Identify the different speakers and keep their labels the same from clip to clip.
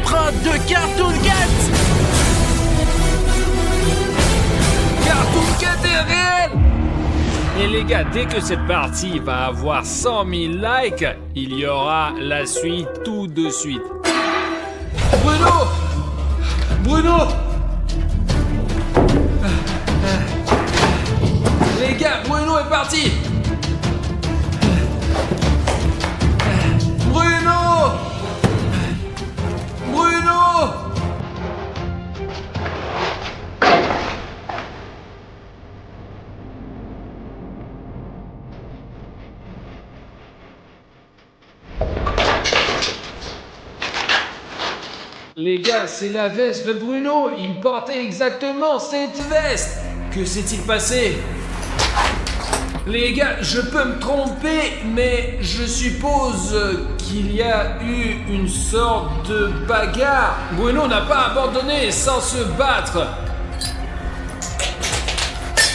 Speaker 1: l'empreinte de Cartoon Cat.
Speaker 2: Cartoon Cat est réel. Et les gars, dès que cette partie va avoir 100 000 likes, il y aura la suite tout de suite. Bruno! Bruno! Les gars, Bruno est parti! Bruno! Bruno! Les gars, c'est la veste de Bruno. Il portait exactement cette veste. Que s'est-il passé? Les gars, je peux me tromper, mais je suppose qu'il y a eu une sorte de bagarre. Bruno n'a pas abandonné sans se battre.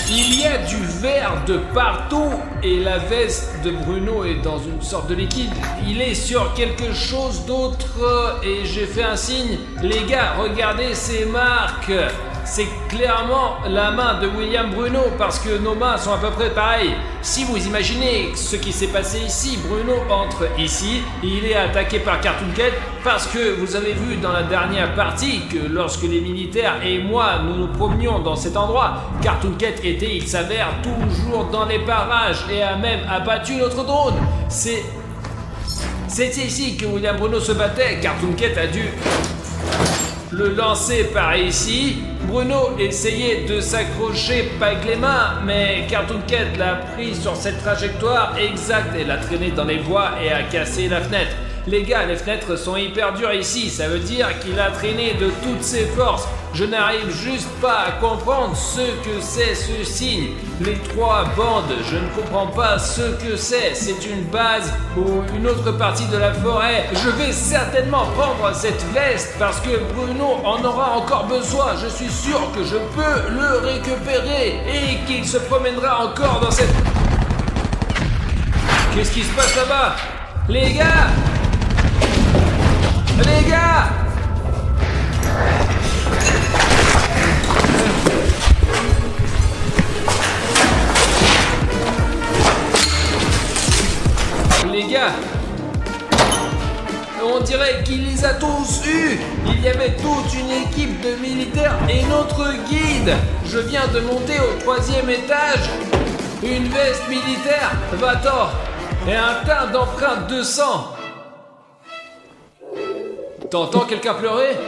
Speaker 2: Il y a du verre de partout et la veste de Bruno est dans une sorte de liquide. Il est sur quelque chose d'autre et j'ai fait un signe. Les gars, regardez ces marques. C'est clairement la main de William Bruno parce que nos mains sont à peu près pareilles. Si vous imaginez ce qui s'est passé ici, Bruno entre ici, il est attaqué par Cartoon Cat parce que vous avez vu dans la dernière partie que lorsque les militaires et moi nous nous promenions dans cet endroit, Cartoon Cat était, il s'avère, toujours dans les parages et a même abattu notre drone. C'était ici que William Bruno se battait. Cartoon Cat a dû le lancer par ici. Bruno essayait de s'accrocher pas avec les mains, mais Cartoon Cat l'a pris sur cette trajectoire exacte et l'a traîné dans les bois et a cassé la fenêtre. Les gars, les fenêtres sont hyper dures ici, ça veut dire qu'il a traîné de toutes ses forces. Je n'arrive juste pas à comprendre ce que c'est ce signe. Les trois bandes, je ne comprends pas ce que c'est. C'est une base ou une autre partie de la forêt. Je vais certainement prendre cette veste parce que Bruno en aura encore besoin. Je suis sûr que je peux le récupérer et qu'il se promènera encore dans cette... Qu'est-ce qui se passe là-bas? Les gars! Les gars! Les gars, on dirait qu'il les a tous eus. Il y avait toute une équipe de militaires et notre guide. Je viens de monter au 3e étage. Une veste militaire, va-t'en, et un tas d'empreintes de sang. T'entends quelqu'un pleurer?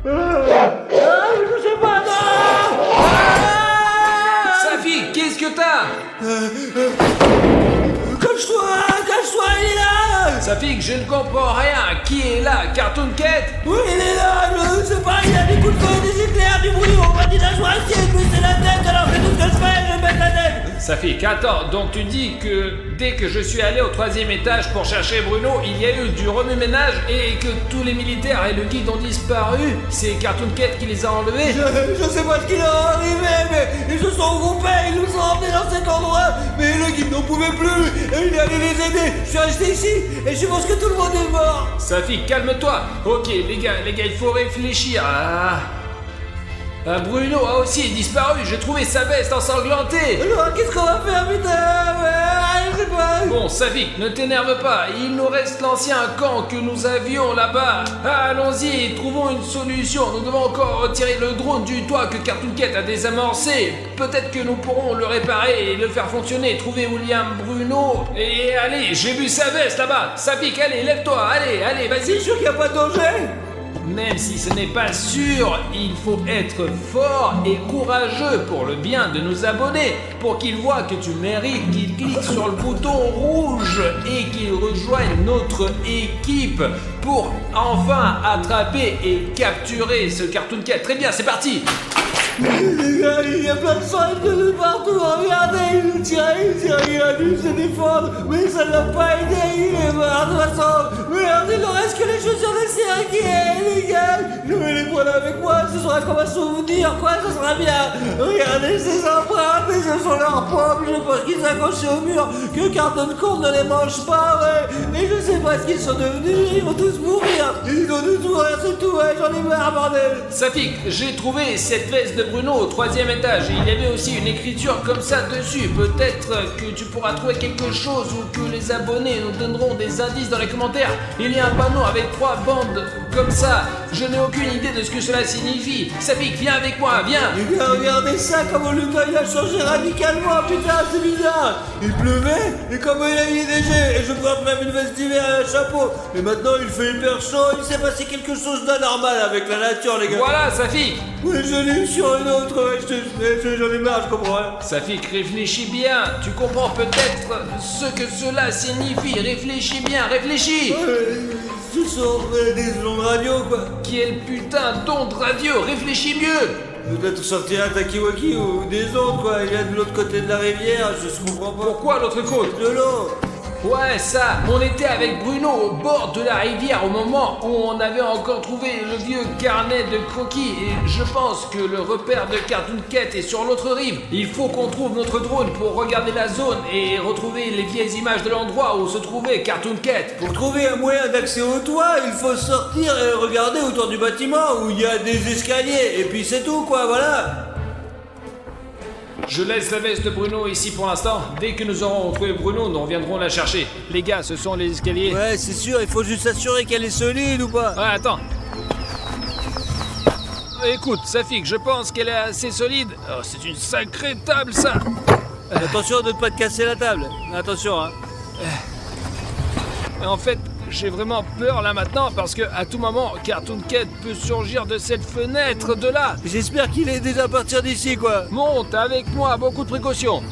Speaker 3: Je sais pas, non!
Speaker 2: Safi, qu'est-ce que t'as?
Speaker 3: Cache-toi, il est là!
Speaker 2: Safi, je ne comprends rien. Qui est là? Cartoon Cat?
Speaker 3: Oui, il est là, je sais pas, il a des coups de feu, des éclairs, du bruit, on m'a dit d'assoicier, mais c'est la tête, alors c'est tout ce que je fais, je vais mettre la tête!
Speaker 2: Safi, attends, donc tu dis que dès que je suis allé au 3e étage pour chercher Bruno, il y a eu du remue-ménage et que tous les militaires et le guide ont disparu? C'est Cartoon Cat qui les a enlevés?
Speaker 3: Je sais pas ce qui leur est arrivé, mais ils se sont regroupés, ils nous ont emmenés dans cet endroit, mais le guide n'en pouvait plus, et il est allé les aider. Je suis resté ici, et je pense que tout le monde est mort.
Speaker 2: Safi, calme-toi. Ok, les gars, il faut réfléchir. Bruno a aussi disparu, j'ai trouvé sa veste ensanglantée.
Speaker 3: Alors, qu'est-ce qu'on va faire, putain? Je sais pas.
Speaker 2: Bon, Savik, ne t'énerve pas, il nous reste l'ancien camp que nous avions là-bas. Allons-y, trouvons une solution. Nous devons encore retirer le drone du toit que Cartoon Cat a désamorcé. Peut-être que nous pourrons le réparer et le faire fonctionner. Trouver William Bruno. Et allez, j'ai vu sa veste là-bas. Savik, allez, lève-toi, allez, vas-y.
Speaker 3: C'est sûr qu'il n'y a pas de danger?
Speaker 2: Même si ce n'est pas sûr, il faut être fort et courageux pour le bien de nos abonnés, pour qu'ils voient que tu mérites, qu'ils cliquent sur le bouton rouge et qu'ils rejoignent notre équipe pour enfin attraper et capturer ce Cartoon Cat. Très bien, c'est parti!
Speaker 3: Les gars, il y a plein de sang de partout, regardez, il tire, il a dû se défendre, mais ça ne l'a pas aidé, il est mort de toute façon. Merde, il ne reste que les chaussures de cirque, les gars, Je vais les prendre avec moi, ce sera comme un souvenir, quoi, ça sera bien. Regardez ces empreintes, mais ce sont leurs pommes, je pense qu'ils accrochent au mur, que Carton Court ne les mange pas, ouais. Et je sais pas ce qu'ils sont devenus, ils vont tous mourir. Ils ont tous mourir, c'est tout, ouais, j'en ai marre, bordel.
Speaker 2: Safik, j'ai trouvé cette veste de Bruno au 3e étage. Il y avait aussi une écriture comme ça dessus. Peut-être que tu pourras trouver quelque chose ou que les abonnés nous donneront des indices dans les commentaires. Il y a un panneau avec 3 bandes comme ça. Je n'ai aucune idée de ce que cela signifie. Safik, viens avec moi, viens.
Speaker 3: Eh bien, regardez ça, comment le gars il a changé radicalement, putain, c'est bizarre. Il pleuvait, et comment il a eu des jets, et je porte même une veste d'hiver et un chapeau. Et maintenant il fait hyper chaud, il s'est passé quelque chose d'anormal avec la nature, les gars.
Speaker 2: Voilà, Safik.
Speaker 3: Oui, je l'ai eu sur une autre, ouais, j'en ai marre, je comprends rien.
Speaker 2: Safik, réfléchis bien. Tu comprends peut-être ce que cela signifie. Réfléchis bien, réfléchis.
Speaker 3: Ce sont des ondes radio, quoi.
Speaker 2: Quel putain d'onde radio. Réfléchis mieux.
Speaker 3: Peut-être sortir un Takiwaki ou des ondes, quoi. Il y a de l'autre côté de la rivière, je comprends pas.
Speaker 2: Pourquoi l'autre côte?
Speaker 3: De l'eau.
Speaker 2: Ouais, ça, on était avec Bruno au bord de la rivière au moment où on avait encore trouvé le vieux carnet de croquis et je pense que le repère de Cartoon Cat est sur l'autre rive. Il faut qu'on trouve notre drone pour regarder la zone et retrouver les vieilles images de l'endroit où se trouvait Cartoon Cat.
Speaker 3: Pour trouver un moyen d'accès au toit, il faut sortir et regarder autour du bâtiment où il y a des escaliers et puis c'est tout, quoi, voilà.
Speaker 2: Je laisse la veste de Bruno ici pour l'instant. Dès que nous aurons retrouvé Bruno, nous reviendrons la chercher. Les gars, ce sont les escaliers.
Speaker 3: Ouais, c'est sûr, il faut juste s'assurer qu'elle est solide ou pas.
Speaker 2: Ouais, attends. Écoute, Safik, je pense qu'elle est assez solide. Oh, c'est une sacrée table, ça.
Speaker 3: Attention de ne pas te casser la table. Attention, hein.
Speaker 2: Et en fait, j'ai vraiment peur là maintenant parce que à tout moment, Cartoon Cat peut surgir de cette fenêtre de là.
Speaker 3: J'espère qu'il est déjà parti d'ici, quoi.
Speaker 2: Monte avec moi, beaucoup de précautions.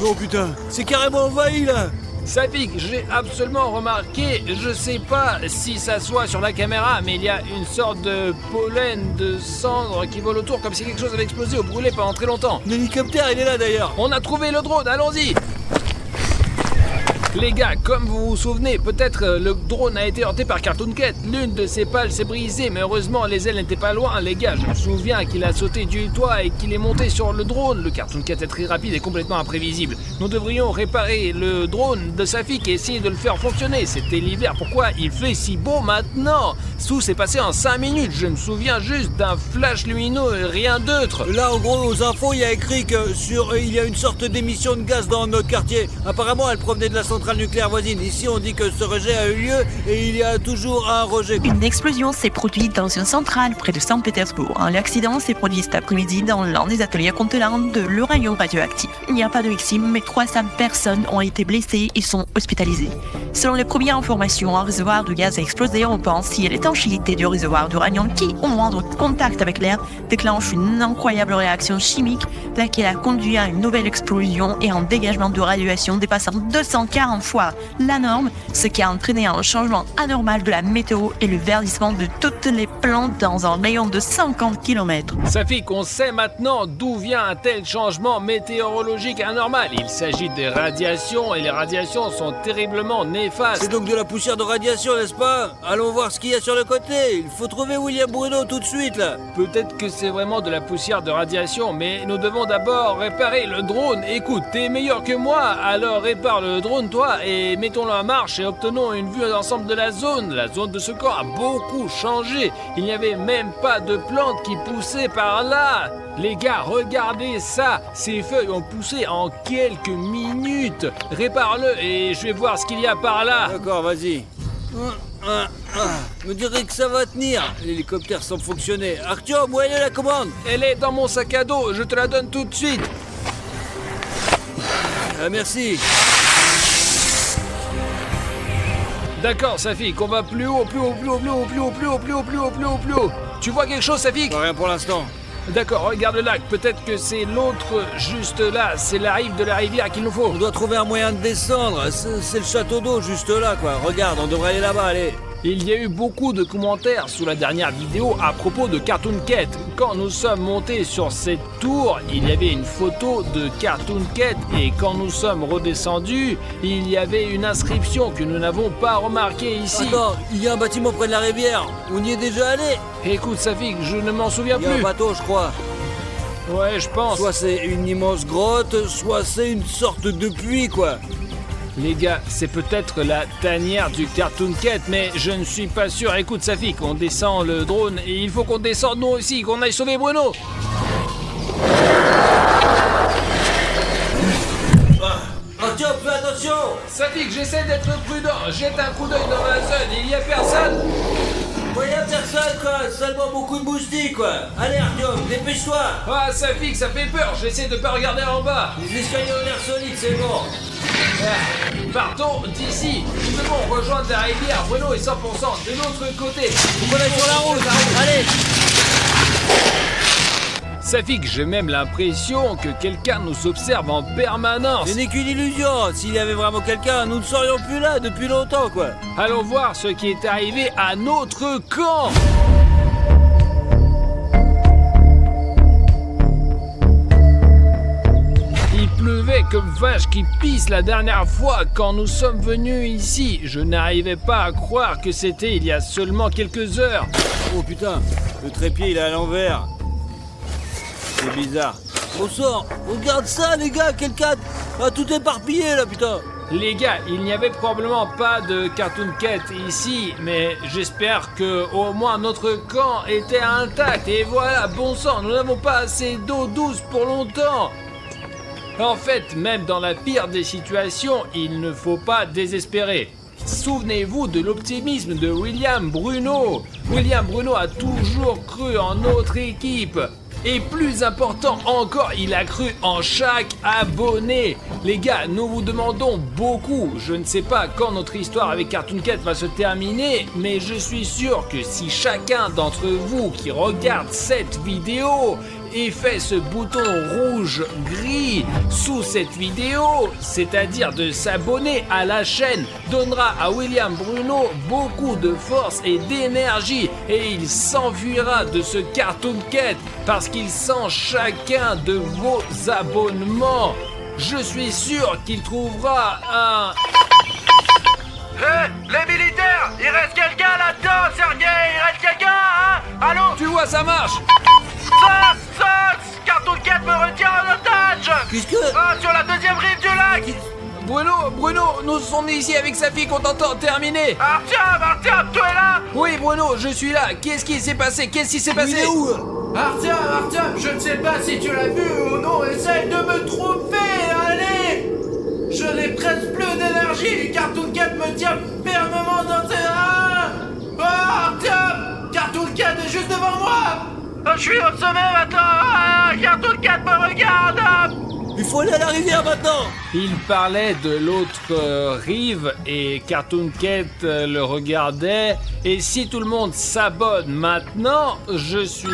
Speaker 3: Oh putain, c'est carrément envahi là.
Speaker 2: Safik, j'ai absolument remarqué, je sais pas si ça soit sur la caméra, mais il y a une sorte de pollen, de cendre qui vole autour comme si quelque chose avait explosé ou brûlé pendant très longtemps.
Speaker 3: L'hélicoptère, il est là d'ailleurs.
Speaker 2: On a trouvé le drone, allons-y. Les gars, comme vous vous souvenez, peut-être le drone a été heurté par Cartoon Cat. L'une de ses pales s'est brisée, mais heureusement les ailes n'étaient pas loin. Les gars, je me souviens qu'il a sauté du toit et qu'il est monté sur le drone. Le Cartoon Cat est très rapide et complètement imprévisible. Nous devrions réparer le drone de Safik et essayer de le faire fonctionner. C'était l'hiver, pourquoi il fait si beau maintenant? Tout s'est passé en 5 minutes, je me souviens juste d'un flash lumineux et rien d'autre.
Speaker 3: Là, en gros, aux infos, il y a écrit que il y a une sorte d'émission de gaz dans notre quartier. Apparemment, elle provenait de la centrale nucléaire voisine. Ici, on dit que ce rejet a eu lieu et il y a toujours un rejet.
Speaker 4: Une explosion s'est produite dans une centrale près de Saint-Pétersbourg. L'accident s'est produit cet après-midi dans l'un des ateliers contenant de l'uranium radioactif. Il n'y a pas de victimes, mais 300 personnes ont été blessées et sont hospitalisées. Selon les premières informations, un réservoir de gaz a explosé. On pense si l'étanchéité du réservoir d'uranium qui, au moindre contact avec l'air, déclenche une incroyable réaction chimique, laquelle a conduit à une nouvelle explosion et un dégagement de radiation dépassant 240 fois la norme, ce qui a entraîné un changement anormal de la météo et le verdissement de toutes les plantes dans un rayon de 50 km.
Speaker 2: Safik, on sait maintenant d'où vient un tel changement météorologique anormal. Il s'agit des radiations et les radiations sont terriblement néfastes.
Speaker 3: C'est donc de la poussière de radiation, n'est-ce pas? Allons voir ce qu'il y a sur le côté. Il faut trouver William Bruno tout de suite, là.
Speaker 2: Peut-être que c'est vraiment de la poussière de radiation, mais nous devons d'abord réparer le drone. Écoute, t'es meilleur que moi, alors répare le drone, toi, et mettons-le en marche et obtenons une vue d'ensemble de la zone. La zone de ce camp a beaucoup changé. Il n'y avait même pas de plantes qui poussaient par là. Les gars, regardez ça. Ces feuilles ont poussé en quelques minutes. Répare-le et je vais voir ce qu'il y a par là.
Speaker 3: D'accord, vas-y. Me dirais que ça va tenir. L'hélicoptère semble fonctionner. Artyom, où elle est la commande?
Speaker 2: Elle est dans mon sac à dos, je te la donne tout de suite.
Speaker 3: Merci.
Speaker 2: D'accord, Safik, on va plus haut, plus haut, plus haut, plus haut, plus haut, plus haut, plus haut, plus haut, plus haut, plus haut. Tu vois quelque chose, Safik?
Speaker 3: Rien pour l'instant.
Speaker 2: D'accord, regarde le lac, peut-être que c'est l'autre juste là, c'est la rive de la rivière qu'il nous faut.
Speaker 3: On doit trouver un moyen de descendre, c'est le château d'eau juste là, quoi. Regarde, on devrait aller là-bas, allez.
Speaker 2: Il y a eu beaucoup de commentaires sous la dernière vidéo à propos de Cartoon Cat. Quand nous sommes montés sur cette tour, il y avait une photo de Cartoon Cat et quand nous sommes redescendus, il y avait une inscription que nous n'avons pas remarquée ici.
Speaker 3: Attends, il y a un bâtiment près de la rivière. On y est déjà allé.
Speaker 2: Écoute Safik, je ne m'en souviens
Speaker 3: Il y a un
Speaker 2: plus.
Speaker 3: bateau, je crois.
Speaker 2: Ouais, je pense.
Speaker 3: Soit c'est une immense grotte, soit c'est une sorte de puits, quoi.
Speaker 2: Les gars, c'est peut-être la tanière du Cartoon Cat, mais je ne suis pas sûr. Écoute Safik, on descend le drone et il faut qu'on descende nous aussi, qu'on aille sauver Bruno.
Speaker 3: Artyom, fais attention.
Speaker 2: Safik, j'essaie d'être prudent. Jette un coup d'œil dans la zone, il y a personne.
Speaker 3: Il y a personne, quoi. Seulement beaucoup de moustiques, quoi. Allez, Artyom, dépêche-toi.
Speaker 2: Ah Safik, ça fait peur, j'essaie de pas regarder en bas.
Speaker 3: Les escaliers ont l'air solides, c'est bon.
Speaker 2: Partons d'ici. Nous devons rejoindre la rivière. Bruno est 100% de l'autre côté.
Speaker 3: On est sur la route. Allez.
Speaker 2: Safik, j'ai même l'impression que quelqu'un nous observe en permanence.
Speaker 3: Ce n'est qu'une illusion. S'il y avait vraiment quelqu'un, nous ne serions plus là depuis longtemps, quoi.
Speaker 2: Allons voir ce qui est arrivé à notre camp. Il pleuvait comme vache qui pisse la dernière fois quand nous sommes venus ici. Je n'arrivais pas à croire que c'était il y a seulement quelques heures.
Speaker 3: Oh putain, le trépied il est à l'envers. C'est bizarre. Au sort, regarde ça les gars, quelqu'un a tout éparpillé là putain.
Speaker 2: Les gars, il n'y avait probablement pas de Cartoon Cat ici, mais j'espère que au moins notre camp était intact. Et voilà, bon sang, nous n'avons pas assez d'eau douce pour longtemps. En fait, même dans la pire des situations, il ne faut pas désespérer. Souvenez-vous de l'optimisme de William Bruno. William Bruno a toujours cru en notre équipe. Et plus important encore, il a cru en chaque abonné. Les gars, nous vous demandons beaucoup. Je ne sais pas quand notre histoire avec Cartoon Cat va se terminer, mais je suis sûr que si chacun d'entre vous qui regarde cette vidéo et fait ce bouton rouge-gris sous cette vidéo, c'est-à-dire de s'abonner à la chaîne, donnera à William Bruno beaucoup de force et d'énergie et il s'enfuira de ce Cartoon Cat parce qu'il sent chacun de vos abonnements. Je suis sûr qu'il trouvera un...
Speaker 1: Hé, les militaires, il reste quelqu'un là-dedans, Sergei, il reste quelqu'un, hein? Allô?
Speaker 2: Tu vois, ça marche.
Speaker 1: Cartoon Cat me retient en otage!
Speaker 3: Qu'est-ce que...
Speaker 1: Ah, sur la deuxième rive du lac!
Speaker 2: Bruno, nous sommes ici avec sa fille qu'on t'entend terminer.
Speaker 1: Artyom, tu es là?
Speaker 2: Oui, Bruno, je suis là. Qu'est-ce qui s'est passé?
Speaker 3: Il est où là?
Speaker 1: Artyom, je ne sais pas si tu l'as vu ou non, essaye de me tromper, allez! Je n'ai presque plus d'énergie, Cartoon Cat me tient fermement dans ses reins! Oh, Artyom! Cartoon Cat est juste devant moi! Je suis au sommet maintenant! Cartoon Cat me regarde!
Speaker 3: Il faut aller à la rivière maintenant.
Speaker 2: Il parlait de l'autre rive et Cartoon Cat le regardait. Et si tout le monde s'abonne maintenant, je suis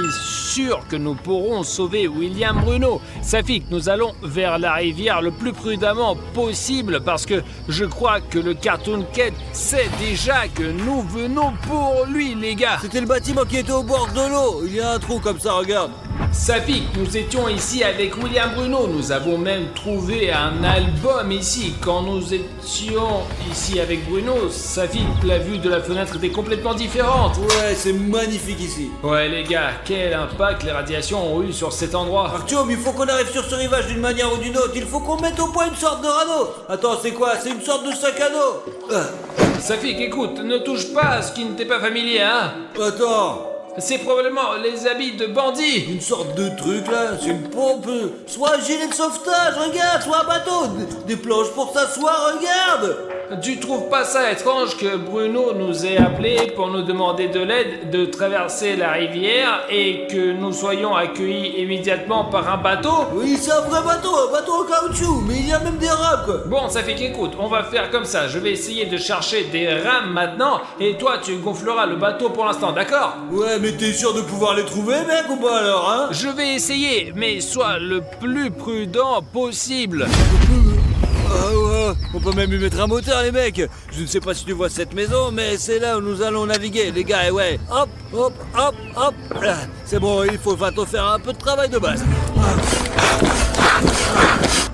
Speaker 2: sûr que nous pourrons sauver William Bruno. Safik, nous allons vers la rivière le plus prudemment possible parce que je crois que le Cartoon Cat sait déjà que nous venons pour lui, les gars.
Speaker 3: C'était le bâtiment qui était au bord de l'eau. Il y a un trou comme ça, regarde.
Speaker 2: Safik, nous étions ici avec William Bruno. Nous avons même trouvé un album ici. Quand nous étions ici avec Bruno, Safik, la vue de la fenêtre était complètement différente.
Speaker 3: Ouais, c'est magnifique ici.
Speaker 2: Ouais les gars, quel impact les radiations ont eu sur cet endroit.
Speaker 3: Artyom, il faut qu'on arrive sur ce rivage d'une manière ou d'une autre. Il faut qu'on mette au point une sorte de radeau. Attends, c'est quoi? C'est une sorte de sac à dos.
Speaker 2: Safik, écoute, ne touche pas à ce qui ne t'est pas familier, hein.
Speaker 3: Attends.
Speaker 2: C'est probablement les habits de bandits.
Speaker 3: Une sorte de truc là, c'est une pompe, soit un gilet de sauvetage, regarde, soit un bateau, des planches pour s'asseoir, regarde.
Speaker 2: Tu trouves pas ça étrange que Bruno nous ait appelés pour nous demander de l'aide de traverser la rivière et que nous soyons accueillis immédiatement par un bateau?
Speaker 3: Oui, c'est un vrai bateau en caoutchouc, mais il y a même des rames quoi.
Speaker 2: Bon, ça fait qu'écoute, on va faire comme ça, je vais essayer de chercher des rames maintenant et toi tu gonfleras le bateau pour l'instant, d'accord?
Speaker 3: Ouais, mais t'es sûr de pouvoir les trouver mec ou pas alors, hein?
Speaker 2: Je vais essayer, mais sois le plus prudent possible.
Speaker 3: Ah ouais, Oh, on peut même lui mettre un moteur, les mecs. Je ne sais pas si tu vois cette maison, mais c'est là où nous allons naviguer, les gars. Et ouais, hop, hop, hop, hop. C'est bon, il faut bientôt faire un peu de travail de base.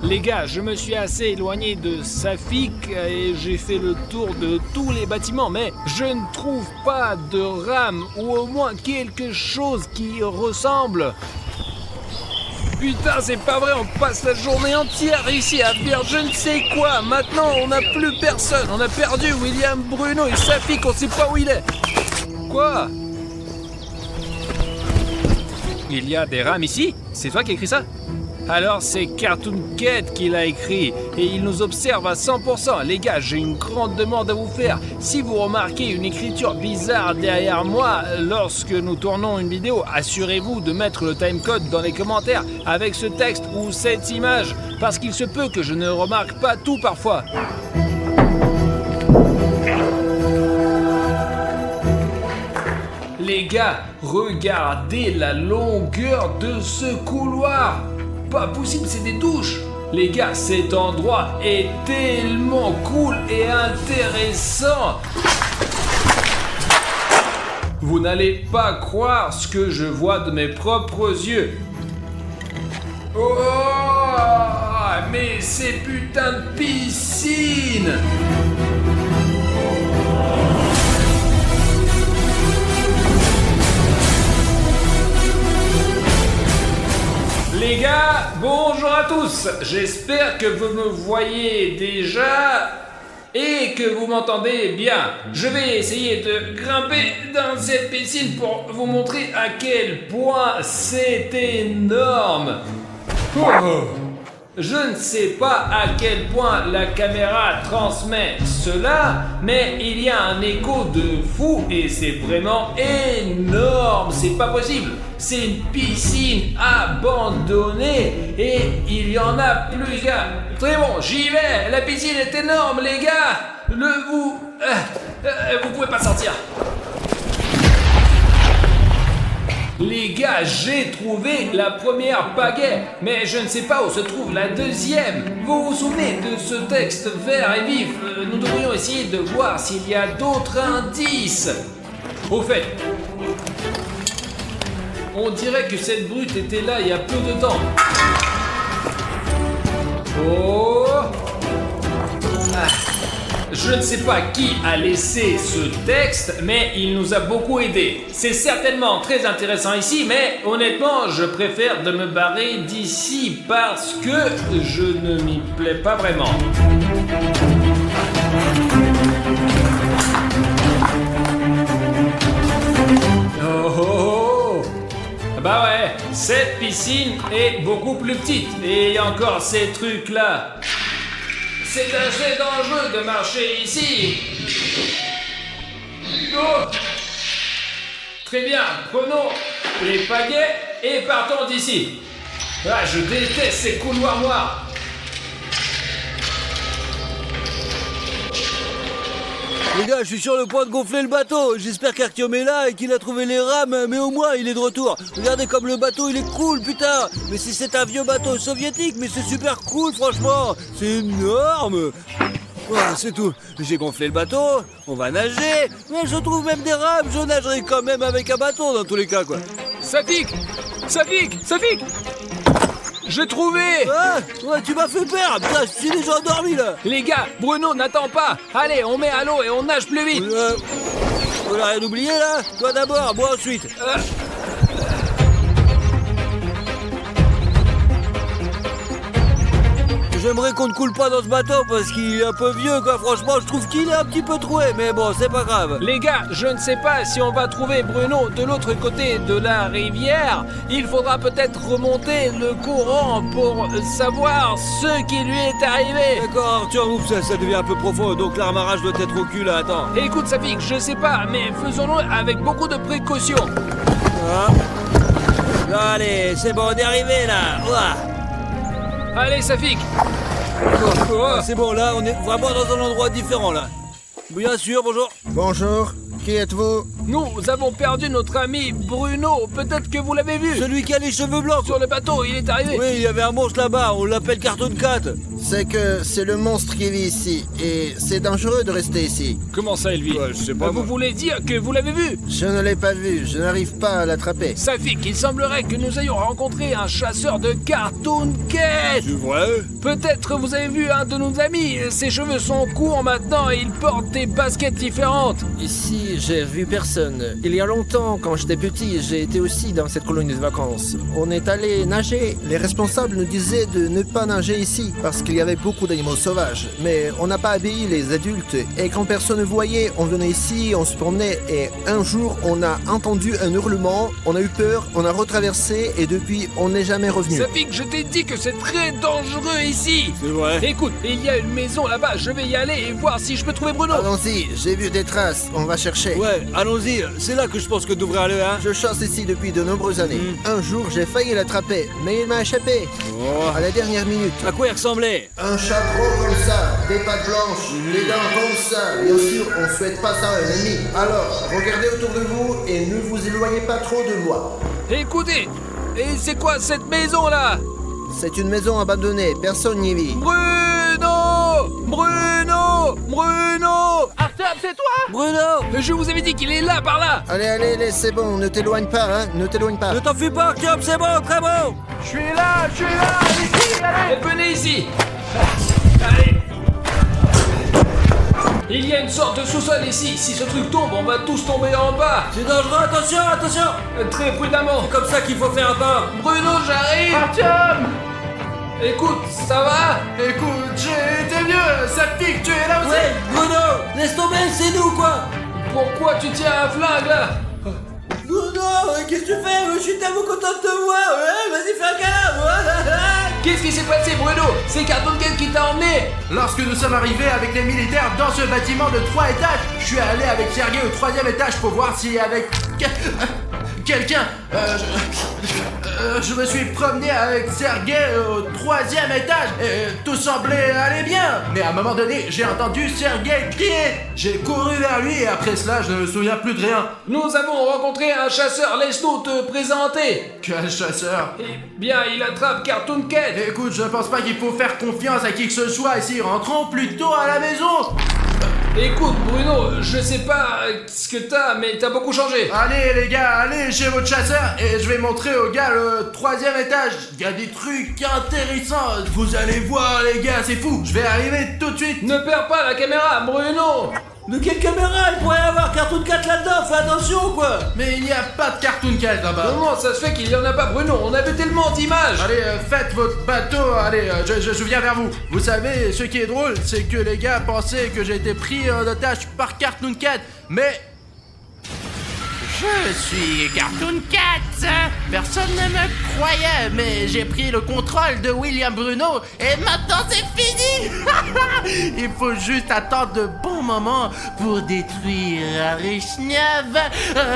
Speaker 2: Les gars, je me suis assez éloigné de Safik et j'ai fait le tour de tous les bâtiments, mais je ne trouve pas de rame ou au moins quelque chose qui ressemble. Putain, c'est pas vrai, on passe la journée entière ici à faire je ne sais quoi. Maintenant, on n'a plus personne. On a perdu William, Bruno et Safik, on sait pas où il est. Quoi? Il y a des rames ici? C'est toi qui as écrit ça? Alors c'est Cartoon Cat qui l'a écrit et il nous observe à 100%. Les gars, j'ai une grande demande à vous faire. Si vous remarquez une écriture bizarre derrière moi lorsque nous tournons une vidéo, assurez-vous de mettre le timecode dans les commentaires avec ce texte ou cette image, parce qu'il se peut que je ne remarque pas tout parfois. Les gars, regardez la longueur de ce couloir. Pas possible, c'est des douches. Les gars, cet endroit est tellement cool et intéressant. Vous n'allez pas croire ce que je vois de mes propres yeux. Oh, mais ces putains de piscines! Les gars, bonjour à tous. J'espère que vous me voyez déjà et que vous m'entendez bien. Je vais essayer de grimper dans cette piscine pour vous montrer à quel point c'est énorme. Oh. Je ne sais pas à quel point la caméra transmet cela, mais il y a un écho de fou et c'est vraiment énorme, c'est pas possible. C'est une piscine abandonnée et il y en a plusieurs. Très bon, j'y vais, la piscine est énorme les gars. Vous pouvez pas sortir. Les gars, j'ai trouvé la première pagaie, mais je ne sais pas où se trouve la deuxième. Vous vous souvenez de ce texte vert et vif? Nous devrions essayer de voir s'il y a d'autres indices. Au fait, on dirait que cette brute était là il y a peu de temps. Oh! Je ne sais pas qui a laissé ce texte, mais il nous a beaucoup aidé. C'est certainement très intéressant ici, mais honnêtement, je préfère de me barrer d'ici parce que je ne m'y plais pas vraiment. Oh! Bah ouais, cette piscine est beaucoup plus petite. Et il y a encore ces trucs-là. C'est assez dangereux de marcher ici. Oh. Très bien, prenons les pagaies et partons d'ici. Ah, je déteste ces couloirs noirs.
Speaker 3: Les gars, je suis sur le point de gonfler le bateau. J'espère qu'Artyom est là et qu'il a trouvé les rames, mais au moins il est de retour. Regardez comme le bateau il est cool, putain. Mais si c'est un vieux bateau soviétique, mais c'est super cool franchement. C'est énorme. Voilà, c'est tout. J'ai gonflé le bateau, on va nager. Mais je trouve même des rames, je nagerai quand même avec un bateau dans tous les cas quoi.
Speaker 2: Safik! J'ai trouvé!
Speaker 3: Ah, ouais, tu m'as fait peur. Putain, je suis déjà endormi là.
Speaker 2: Les gars, Bruno n'attend pas. Allez, on met à l'eau et on nage plus vite.
Speaker 3: On a rien oublié là? Toi d'abord, moi ensuite. J'aimerais qu'on ne coule pas dans ce bateau parce qu'il est un peu vieux quoi. Franchement, je trouve qu'il est un petit peu troué, mais bon, c'est pas grave.
Speaker 2: Les gars, je ne sais pas si on va trouver Bruno de l'autre côté de la rivière. Il faudra peut-être remonter le courant pour savoir ce qui lui est arrivé.
Speaker 3: D'accord, Arthur, oups, ça devient un peu profond, donc l'amarrage doit être au cul là, attends.
Speaker 2: Écoute Safik, je sais pas, mais faisons-le avec beaucoup de précautions.
Speaker 3: Ah. Allez, c'est bon, on est arrivé là. Ouah.
Speaker 2: Allez Safik.
Speaker 3: C'est bon, là, on est vraiment dans un endroit différent là. Bien sûr, bonjour.
Speaker 5: Bonjour, qui êtes-vous?
Speaker 2: Nous avons perdu notre ami Bruno. Peut-être que vous l'avez vu.
Speaker 3: Celui qui a les cheveux blancs.
Speaker 2: Sur le bateau, il est arrivé.
Speaker 3: Oui, il y avait un monstre là-bas, on l'appelle Cartoon Cat.
Speaker 5: C'est que c'est le monstre qui vit ici, et c'est dangereux de rester ici.
Speaker 2: Comment ça, Elvi?
Speaker 3: Ouais, je sais pas,
Speaker 2: Vous
Speaker 3: moi.
Speaker 2: voulez dire que vous l'avez vu?
Speaker 5: Je ne l'ai pas vu, je n'arrive pas à l'attraper.
Speaker 2: Safik, il semblerait que nous ayons rencontré un chasseur de Cartoon Cat.
Speaker 3: C'est vrai?
Speaker 2: Peut-être vous avez vu un de nos amis. Ses cheveux sont courts maintenant et il porte des baskets différentes.
Speaker 5: Ici, j'ai vu personne. Il y a longtemps, quand j'étais petit, j'ai été aussi dans cette colonie de vacances. On est allé nager. Les responsables nous disaient de ne pas nager ici, parce qu'il y avait beaucoup d'animaux sauvages. Mais on n'a pas obéi les adultes. Et quand personne ne voyait, on venait ici, on se promenait. Et un jour, on a entendu un hurlement, on a eu peur, on a retraversé, et depuis, on n'est jamais revenu.
Speaker 2: Safik, je t'ai dit que c'est très dangereux ici.
Speaker 3: C'est vrai.
Speaker 2: Écoute, il y a une maison là-bas. Je vais y aller et voir si je peux trouver Bruno.
Speaker 5: Allons-y, j'ai vu des traces, on va chercher.
Speaker 3: Ouais, allons-y, c'est là que je pense que devrait aller, hein.
Speaker 5: Je chasse ici depuis de nombreuses années. Un jour, j'ai failli l'attraper, mais il m'a échappé.
Speaker 3: Oh.
Speaker 5: À la dernière minute.
Speaker 3: À quoi il ressemblait?
Speaker 5: Un chat gros comme ça, des pattes blanches, des dents comme ça. Bien sûr, on souhaite pas ça à un ennemi. Alors, regardez autour de vous et ne vous éloignez pas trop de moi.
Speaker 2: Écoutez, et c'est quoi cette maison là?
Speaker 5: C'est une maison abandonnée, personne n'y vit.
Speaker 2: Bruno! Bruno! Bruno! Artem, c'est toi?
Speaker 3: Bruno!
Speaker 2: Je vous avais dit qu'il est là, par là!
Speaker 5: Allez, allez, c'est bon, ne t'éloigne pas, hein, ne t'éloigne pas.
Speaker 3: Ne t'en fais pas, Artyom, c'est bon, très bon!
Speaker 2: Je suis là, ici, allez! Venez ici! Allez! Il y a une sorte de sous-sol ici. Si ce truc tombe, on va tous tomber en bas.
Speaker 3: C'est dangereux, attention, attention!
Speaker 2: Très prudemment.
Speaker 3: C'est comme ça qu'il faut faire un pas!
Speaker 2: Bruno, j'arrive. Artyom! Écoute, ça va?
Speaker 1: Écoute, j'ai été mieux. Safik, tu es là aussi?
Speaker 3: Ouais, Bruno! Laisse tomber, c'est nous, quoi!
Speaker 2: Pourquoi tu tiens un flingue là?
Speaker 3: Bruno, qu'est-ce que tu fais? Je suis tellement content de te voir! Ouais, vas-y, fais un câlin!
Speaker 2: Qu'est-ce qui s'est passé, Bruno? C'est Cartoon Cat qui t'a emmené.
Speaker 1: Lorsque nous sommes arrivés avec les militaires dans ce bâtiment de 3 étages, je suis allé avec Sergei au 3e étage pour voir s'il y avait quelqu'un. Je me suis promené avec Sergei au 3e étage et tout semblait aller bien. Mais à un moment donné, j'ai entendu Sergei crier. J'ai couru vers lui et après cela, je ne me souviens plus de rien.
Speaker 2: Nous avons rencontré un chasseur. Laisse-nous te présenter.
Speaker 1: Quel chasseur?
Speaker 2: Eh bien, il attrape Cartoon Cat.
Speaker 1: Écoute, je pense pas qu'il faut faire confiance à qui que ce soit ici. Rentrons plutôt à la maison.
Speaker 2: Écoute, Bruno, je sais pas ce que t'as, mais t'as beaucoup changé.
Speaker 1: Allez les gars, allez chez votre chasseur et je vais montrer aux gars le 3e étage. Il y a des trucs intéressants. Vous allez voir les gars, c'est fou. Je vais arriver tout de suite.
Speaker 2: Ne perds pas la caméra, Bruno.
Speaker 3: De quelle caméra? Il pourrait y avoir Cartoon Cat là-dedans, fais attention, quoi!
Speaker 1: Mais il n'y a pas de Cartoon Cat là-bas.
Speaker 2: Comment ça se fait qu'il y en a pas, Bruno? On a vu tellement d'images.
Speaker 1: Allez, faites votre bateau, allez, je viens vers vous. Vous savez, ce qui est drôle, c'est que les gars pensaient que j'ai été pris en otage par Cartoon Cat, mais... Je suis Cartoon Cat. Personne ne me croyait, mais j'ai pris le contrôle de William Bruno et maintenant c'est fini. Il faut juste attendre de bons moments pour détruire Richnev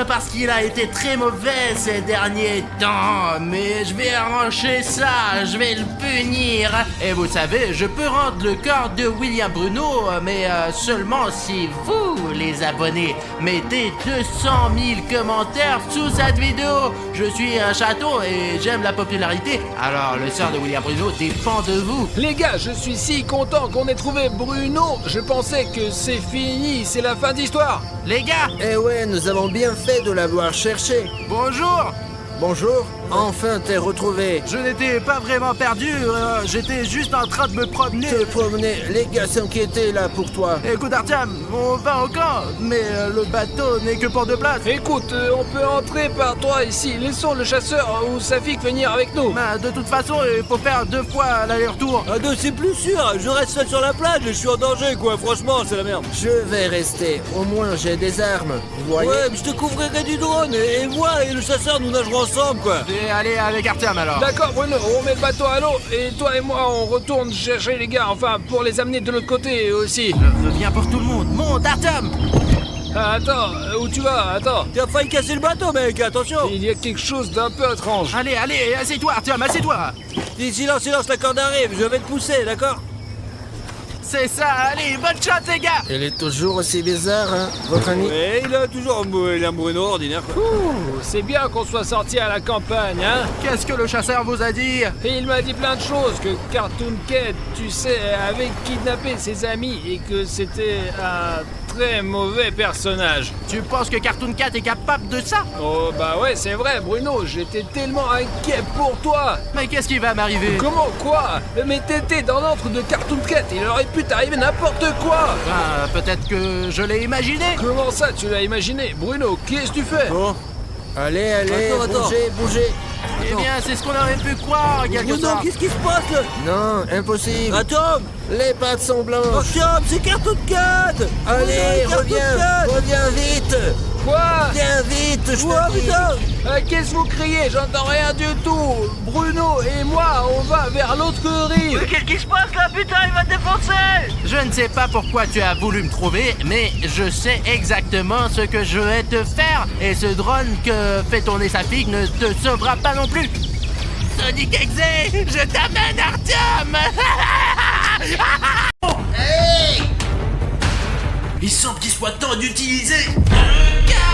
Speaker 1: parce qu'il a été très mauvais ces derniers temps. Mais je vais arranger ça, je vais le punir. Et vous savez, je peux rendre le corps de William Bruno, mais seulement si vous, les abonnés, mettez 200 000 commentaires sous cette vidéo. Je suis un chaton et j'aime la popularité, alors le sort de William Bruno dépend de vous.
Speaker 2: Les gars, je suis si content qu'on ait trouvé Bruno. Je pensais que c'est fini, c'est la fin d'histoire.
Speaker 1: Les gars,
Speaker 5: Eh ouais, nous avons bien fait de l'avoir cherché.
Speaker 1: bonjour.
Speaker 5: Bonjour, enfin t'es retrouvé.
Speaker 1: Je n'étais pas vraiment perdu, j'étais juste en train de me promener.
Speaker 5: Te promener, les gars s'inquiétaient là pour toi.
Speaker 1: Écoute Artyom, on va au camp, mais le bateau n'est que pour 2 places.
Speaker 2: Écoute, on peut entrer par toi ici. Laissons le chasseur ou Safik venir avec nous.
Speaker 1: Ben, de toute façon, il faut faire 2 fois l'aller-retour.
Speaker 3: À deux, c'est plus sûr, je reste seul sur la plage et je suis en danger, quoi, franchement, c'est la merde.
Speaker 5: Je vais rester, au moins j'ai des armes, vous voyez.
Speaker 3: Ouais, mais je te couvrirai du drone et moi et le chasseur, nous nagerons ensemble, quoi.
Speaker 1: Et allez avec Artyom alors.
Speaker 2: D'accord, Bruno, on met le bateau à l'eau et toi et moi on retourne chercher les gars, enfin pour les amener de l'autre côté aussi.
Speaker 1: Je viens pour tout le monde, monte Artyom.
Speaker 2: Ah, attends, où tu vas? Attends.
Speaker 3: T'as failli casser le bateau, mec, attention.
Speaker 2: Il y a quelque chose d'un peu étrange.
Speaker 1: Allez, allez, assieds-toi Artyom, assieds-toi.
Speaker 3: Dis silence, silence, la corde arrive, je vais te pousser, d'accord?
Speaker 1: c'est ça, allez, bonne chance les gars.
Speaker 5: Il est toujours aussi bizarre, hein, votre ami?
Speaker 3: Ouais, il a toujours un Bruno ordinaire. Quoi.
Speaker 2: Ouh, c'est bien qu'on soit sorti à la campagne, hein.
Speaker 1: Qu'est-ce que le chasseur vous a dit?
Speaker 2: Et il m'a dit plein de choses, que Cartoon Cat, tu sais, avait kidnappé ses amis et que c'était un très mauvais personnage.
Speaker 1: Tu penses que Cartoon Cat est capable de ça?
Speaker 2: Oh bah ouais, c'est vrai Bruno, j'étais tellement inquiet pour toi.
Speaker 1: Mais qu'est-ce qui va m'arriver?
Speaker 2: Comment quoi? Mais t'étais dans l'antre de Cartoon Cat, il aurait pu t'arriver n'importe quoi.
Speaker 1: Ah, peut-être que je l'ai imaginé.
Speaker 2: Comment ça tu l'as imaginé? Bruno, qu'est-ce que tu fais?
Speaker 3: Bon,
Speaker 5: Allez,
Speaker 3: Attends.
Speaker 5: bougez.
Speaker 1: Eh bien, c'est ce qu'on aurait pu croire, quelque
Speaker 3: Bruno,
Speaker 1: sorte.
Speaker 3: qu'est-ce qui se passe là?
Speaker 5: Non, impossible.
Speaker 3: Attends,
Speaker 5: Les pattes sont blanches.
Speaker 3: Tom, c'est Cartoon Cat.
Speaker 5: Allez,
Speaker 3: Bruno, Cartoon Cat.
Speaker 5: reviens vite.
Speaker 2: Quoi?
Speaker 5: Viens vite, je
Speaker 3: Ouais,
Speaker 5: te dis.
Speaker 3: putain.
Speaker 2: Qu'est-ce que vous criez? J'entends rien du tout. Bruno et moi, on va vers l'autre rive.
Speaker 3: Qu'est-ce qui se passe là, putain, il va te défoncer.
Speaker 1: Je ne sais pas pourquoi tu as voulu me trouver, mais je sais exactement ce que je vais te faire. Et ce drone que fait tourner sa fille ne te sauvera pas non plus. Sonic Exe, je t'amène Artyom. Hey! Il semble qu'il soit temps d'utiliser le cataclysme.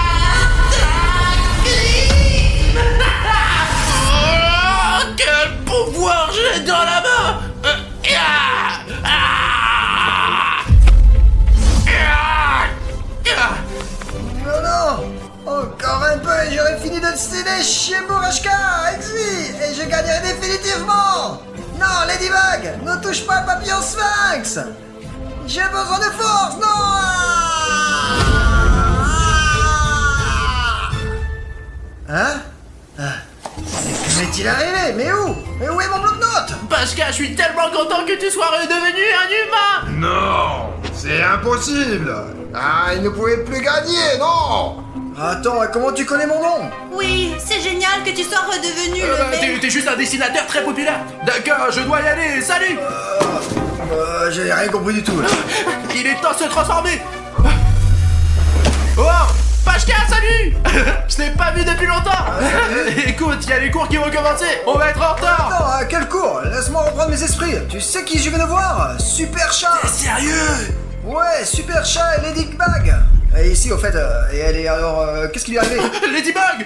Speaker 1: Oh, quel pouvoir j'ai dans la main.
Speaker 6: Non, encore un peu et j'aurais fini de stiner chez Bourashka, Exi, et je gagnerai définitivement. Non, Ladybug, ne touche pas le papillon Sphinx. J'ai besoin de force, non. Hein? Mais m'est-il arrivé? Mais où? Mais où est mon bloc-notes?
Speaker 1: Pascal, je suis tellement content que tu sois redevenu un humain.
Speaker 7: Non, c'est impossible. Ah, il ne pouvait plus gagner, non.
Speaker 6: Attends, comment tu connais mon nom?
Speaker 8: Oui, c'est génial que tu sois redevenu le même.
Speaker 1: T'es juste un dessinateur très populaire. D'accord, je dois y aller, salut.
Speaker 6: J'ai rien compris du tout là.
Speaker 1: Il est temps de se transformer. Oh, Pachka, salut. Je t'ai pas vu depuis longtemps. Écoute, il y a les cours qui vont commencer. On va être en retard.
Speaker 6: Attends, quel cours? Laisse-moi reprendre mes esprits. Tu sais qui je viens de voir? Super Chat.
Speaker 1: Sérieux?
Speaker 6: Ouais, Super Chat et Ladybug. Et ici, au fait, et elle est alors... qu'est-ce qui lui est arrivé?
Speaker 1: Ladybug.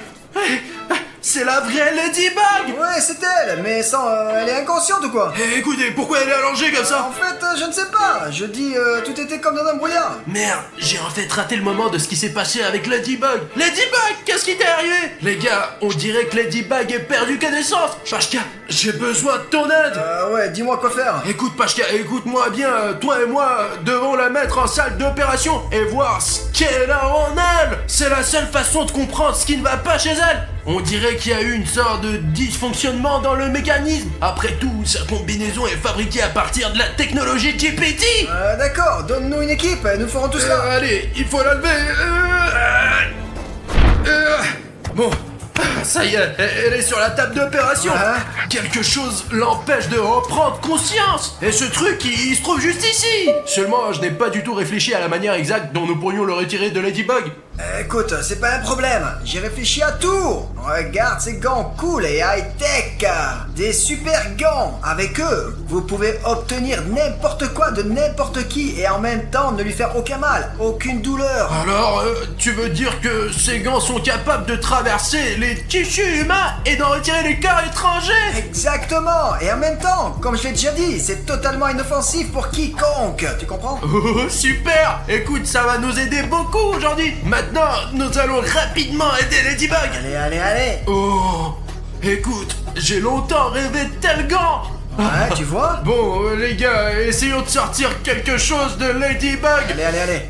Speaker 1: C'est la vraie Ladybug.
Speaker 6: Ouais, c'est elle, mais sans... elle est inconsciente ou quoi?
Speaker 1: Eh, écoutez, pourquoi elle est allongée comme ça?
Speaker 6: En fait, je ne sais pas. Je dis, tout était comme dans un brouillard.
Speaker 1: Merde, j'ai en fait raté le moment de ce qui s'est passé avec Ladybug. Ladybug, qu'est-ce qui t'est arrivé? Les gars, on dirait que Ladybug est perdu connaissance. Pachka, j'ai besoin de ton aide.
Speaker 6: Ouais, dis-moi quoi faire.
Speaker 1: Écoute Pachka, écoute-moi bien, toi et moi devons la mettre en salle d'opération et voir ce qu'elle a en elle. C'est la seule façon de comprendre ce qui ne va pas chez elle. On dirait qu'il y a eu une sorte de dysfonctionnement dans le mécanisme. Après tout, sa combinaison est fabriquée à partir de la technologie GPT.
Speaker 6: D'accord, donne-nous une équipe, et nous ferons tout cela.
Speaker 1: Allez, il faut la lever. Bon, ça y est, elle est sur la table d'opération. Quelque chose l'empêche de reprendre conscience. Et ce truc, il se trouve juste ici. Seulement, je n'ai pas du tout réfléchi à la manière exacte dont nous pourrions le retirer de Ladybug.
Speaker 6: Écoute, c'est pas un problème. J'ai réfléchi à tout. Regarde ces gants cool et high-tech. Des super gants. Avec eux, vous pouvez obtenir n'importe quoi de n'importe qui et en même temps ne lui faire aucun mal, aucune douleur.
Speaker 1: Alors, tu veux dire que ces gants sont capables de traverser les tissus humains et d'en retirer les corps étrangers?
Speaker 6: Exactement. Et en même temps, comme je l'ai déjà dit, c'est totalement inoffensif pour quiconque. Tu comprends?
Speaker 1: Oh, super. Écoute, ça va nous aider beaucoup aujourd'hui. Maintenant, nous allons rapidement aider Ladybug.
Speaker 6: Allez.
Speaker 1: Oh, écoute, j'ai longtemps rêvé de tel gant.
Speaker 6: Ouais, tu vois?
Speaker 1: Bon, les gars, essayons de sortir quelque chose de Ladybug.
Speaker 6: Allez.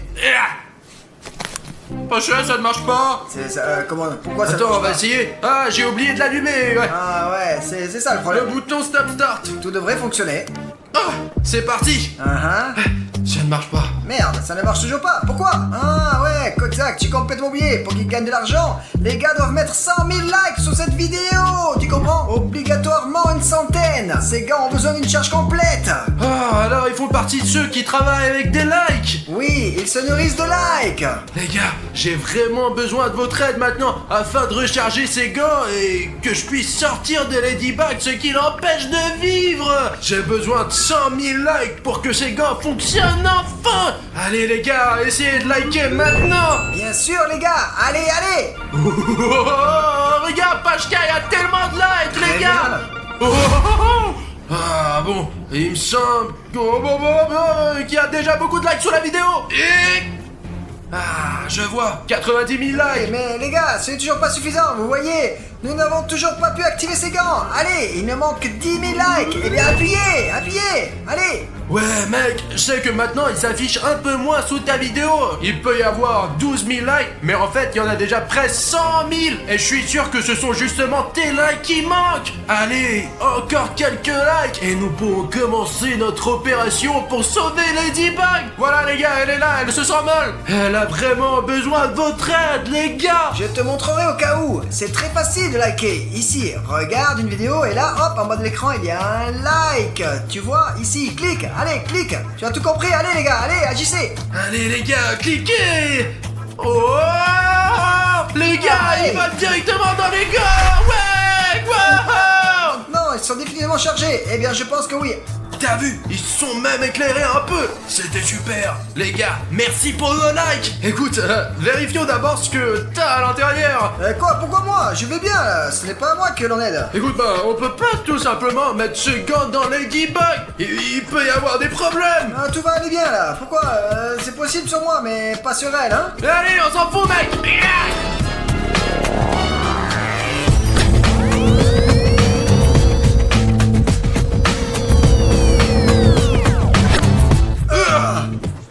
Speaker 1: Pas cher, ça ne marche pas.
Speaker 6: C'est ça, comment? Pourquoi ça?
Speaker 1: Attends, on va essayer. Ah, j'ai oublié de l'allumer. Ouais.
Speaker 6: Ah ouais, c'est ça le
Speaker 1: Le
Speaker 6: problème.
Speaker 1: bouton stop start.
Speaker 6: Tout devrait fonctionner.
Speaker 1: Ah, c'est parti. Ça ne marche pas.
Speaker 6: Merde, ça ne marche toujours pas. Pourquoi? Ah ouais, Kozak, j'ai complètement oublié. Pour qu'ils gagnent de l'argent, les gars doivent mettre 100 000 likes sur cette vidéo. Tu comprends? Obligatoirement une centaine. Ces gars ont besoin d'une charge complète.
Speaker 1: Ah, alors ils font partie de ceux qui travaillent avec des likes.
Speaker 6: Oui, ils ils se nourrissent de likes.
Speaker 1: Les gars, j'ai vraiment besoin de votre aide maintenant afin de recharger ces gants et que je puisse sortir de Ladybug, ce qui l'empêche de vivre. J'ai besoin de 100 000 likes pour que ces gants fonctionnent enfin. Allez les gars, essayez de liker maintenant.
Speaker 6: Bien sûr les gars, allez, allez.
Speaker 1: Regarde, Pachka, il y a tellement de likes, les
Speaker 6: Très
Speaker 1: gars.
Speaker 6: bien.
Speaker 1: Ah bon, il me semble qu'il y a déjà beaucoup de likes sur la vidéo. Et... Ah, je vois, 90 000 likes.
Speaker 6: Mais les gars, ce n'est toujours pas suffisant, vous voyez. Nous n'avons toujours pas pu activer ces gants. Allez, il nous manque 10 000 likes. Eh bien, appuyez, appuyez, allez.
Speaker 1: Ouais mec, je sais que maintenant il s'affiche un peu moins sous ta vidéo. Il peut y avoir 12 000 likes, mais en fait il y en a déjà presque 100 000. Et je suis sûr que ce sont justement tes likes qui manquent. Allez, encore quelques likes et nous pourrons commencer notre opération pour sauver Ladybug. Voilà les gars, elle est là, elle se sent mal. Elle a vraiment besoin de votre aide les gars.
Speaker 6: Je te montrerai au cas où. C'est très facile de liker. Ici, regarde une vidéo et là, hop, en bas de l'écran, il y a un like. Tu vois, ici, clique. Allez, clique. Tu as tout compris. Allez les gars, allez, agissez.
Speaker 1: Allez les gars, cliquez. Oh les gars,
Speaker 6: Allez.
Speaker 1: ils vont directement dans les gars. Ouais, wow.
Speaker 6: Non, ils sont définitivement chargés. Eh bien, je pense que oui.
Speaker 1: T'as vu, ils se sont même éclairés un peu. C'était super. Les gars, merci pour le like. Écoute, vérifions d'abord ce que t'as à l'intérieur.
Speaker 6: Quoi, pourquoi moi? Je vais bien là. Ce n'est pas à moi que l'on aide.
Speaker 1: Écoute, on peut pas tout simplement mettre ce gant dans Ladybug. Il peut y avoir des problèmes.
Speaker 6: Ah, tout va aller bien là. Pourquoi? C'est possible sur moi, mais pas sur elle, hein.
Speaker 1: Allez, on s'en fout, mec.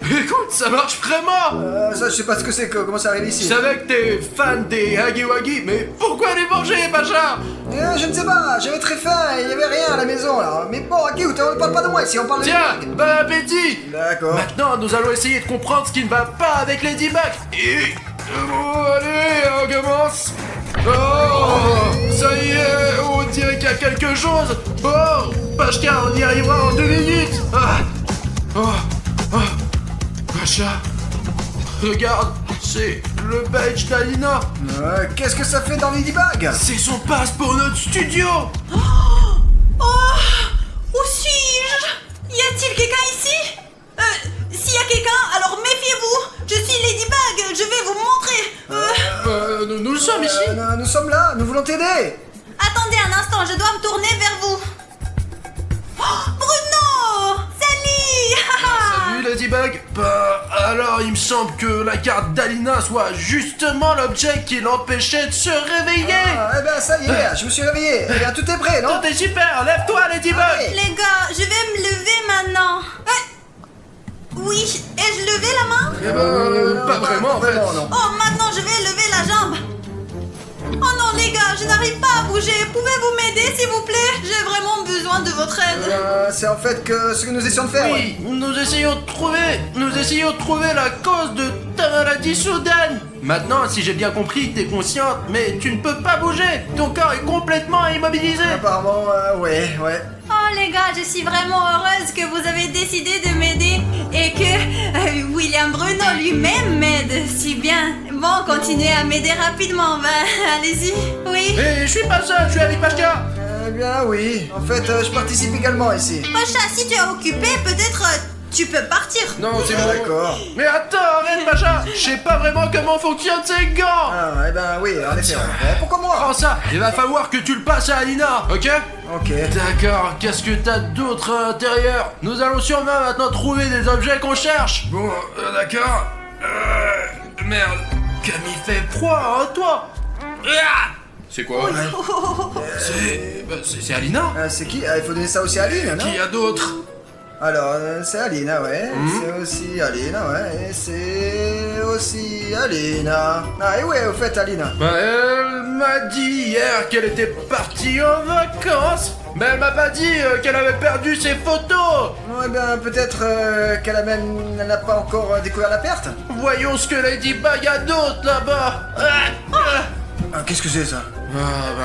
Speaker 1: Écoute, ça marche vraiment.
Speaker 6: Ça, je sais pas ce que c'est, comment ça arrive
Speaker 1: Je
Speaker 6: ici.
Speaker 1: savais que t'es fan des Huggy Wuggy, mais pourquoi les manger, Pacha?
Speaker 6: Je ne sais pas, j'avais très faim et il n'y avait rien à la maison là. Mais bon, ok, on ne parle pas de moi ici, on parle de...
Speaker 1: Tiens, bon appétit.
Speaker 6: D'accord.
Speaker 1: Maintenant, nous allons essayer de comprendre ce qui ne va pas avec Ladybug. Et... Bon, allez, on commence. Oh, ça y est, on dirait qu'il y a quelque chose. Oh, Pachka, on y arrivera en 2 minutes. Ah. Oh. Pacha, regarde, c'est le badge d'Alina.
Speaker 6: Qu'est-ce que ça fait dans Ladybug?
Speaker 1: C'est son passe pour notre studio.
Speaker 8: Oh, où suis-je? Y a-t-il quelqu'un ici? S'il y a quelqu'un, alors méfiez-vous. Je suis Ladybug, je vais vous montrer.
Speaker 1: Nous sommes ici.
Speaker 6: Nous sommes là, nous voulons t'aider.
Speaker 8: Attendez un instant, je dois me tourner vers vous. Oh, Bruno! Salut!
Speaker 1: Salut Ladybug. Bah alors il me semble que la carte d'Alina soit justement l'objet qui l'empêchait de se réveiller.
Speaker 6: Eh ben ça y est, je me suis réveillé. Eh bien tout est prêt, non?
Speaker 1: Tout est super, lève-toi Ladybug.
Speaker 6: Allez.
Speaker 8: Les gars, je vais me lever maintenant. Oui, ai-je levé la main?
Speaker 1: Pas vraiment en fait.
Speaker 6: non.
Speaker 8: Oh, maintenant je vais lever la jambe. Oh non les gars, je n'arrive pas à bouger. Pouvez-vous m'aider s'il vous plaît? J'ai vraiment besoin de votre aide.
Speaker 6: C'est en fait que ce que nous essayons de faire.
Speaker 1: Oui, nous essayons de trouver la cause de ta maladie soudaine. Maintenant, si j'ai bien compris, t'es consciente, mais tu ne peux pas bouger. Ton corps est complètement immobilisé.
Speaker 6: Apparemment, ouais.
Speaker 8: Oh les gars, je suis vraiment heureuse que vous avez décidé de m'aider et que William Bruno lui-même m'aide si bien. Bon, continuez à m'aider rapidement, allez-y, oui.
Speaker 1: Et je suis pas seul, je suis avec Pachka.
Speaker 6: Eh bien oui. En fait, je participe également ici.
Speaker 8: Pacha, si tu es occupé, peut-être tu peux partir.
Speaker 1: Non, c'est bon.
Speaker 6: D'accord.
Speaker 1: Mais attends, arrête Pacha. Je sais pas vraiment comment fonctionnent ces gants.
Speaker 6: Eh ben oui, en effet. Pourquoi moi?
Speaker 1: Prends ça, il va falloir que tu le passes à Alina, ok?
Speaker 6: Ok.
Speaker 1: D'accord, qu'est-ce que t'as d'autre à l'intérieur? Nous allons sûrement maintenant trouver des objets qu'on cherche. Bon, d'accord. Merde, comme il fait froid, hein, toi? C'est quoi? C'est Alina?
Speaker 6: C'est qui? Il faut donner ça aussi à Aline, non?
Speaker 1: Qui y a d'autres?
Speaker 6: Alors, c'est Alina, ouais. C'est aussi Alina, ouais. Et c'est aussi Alina. Ah, et ouais, au fait, Alina.
Speaker 1: Bah, elle m'a dit hier qu'elle était partie en vacances. Mais elle m'a pas dit qu'elle avait perdu ses photos.
Speaker 6: Eh bien, peut-être elle n'a pas encore découvert la perte.
Speaker 1: Voyons ce que Ladybug a d'autre là-bas.
Speaker 6: Qu'est-ce que c'est ça?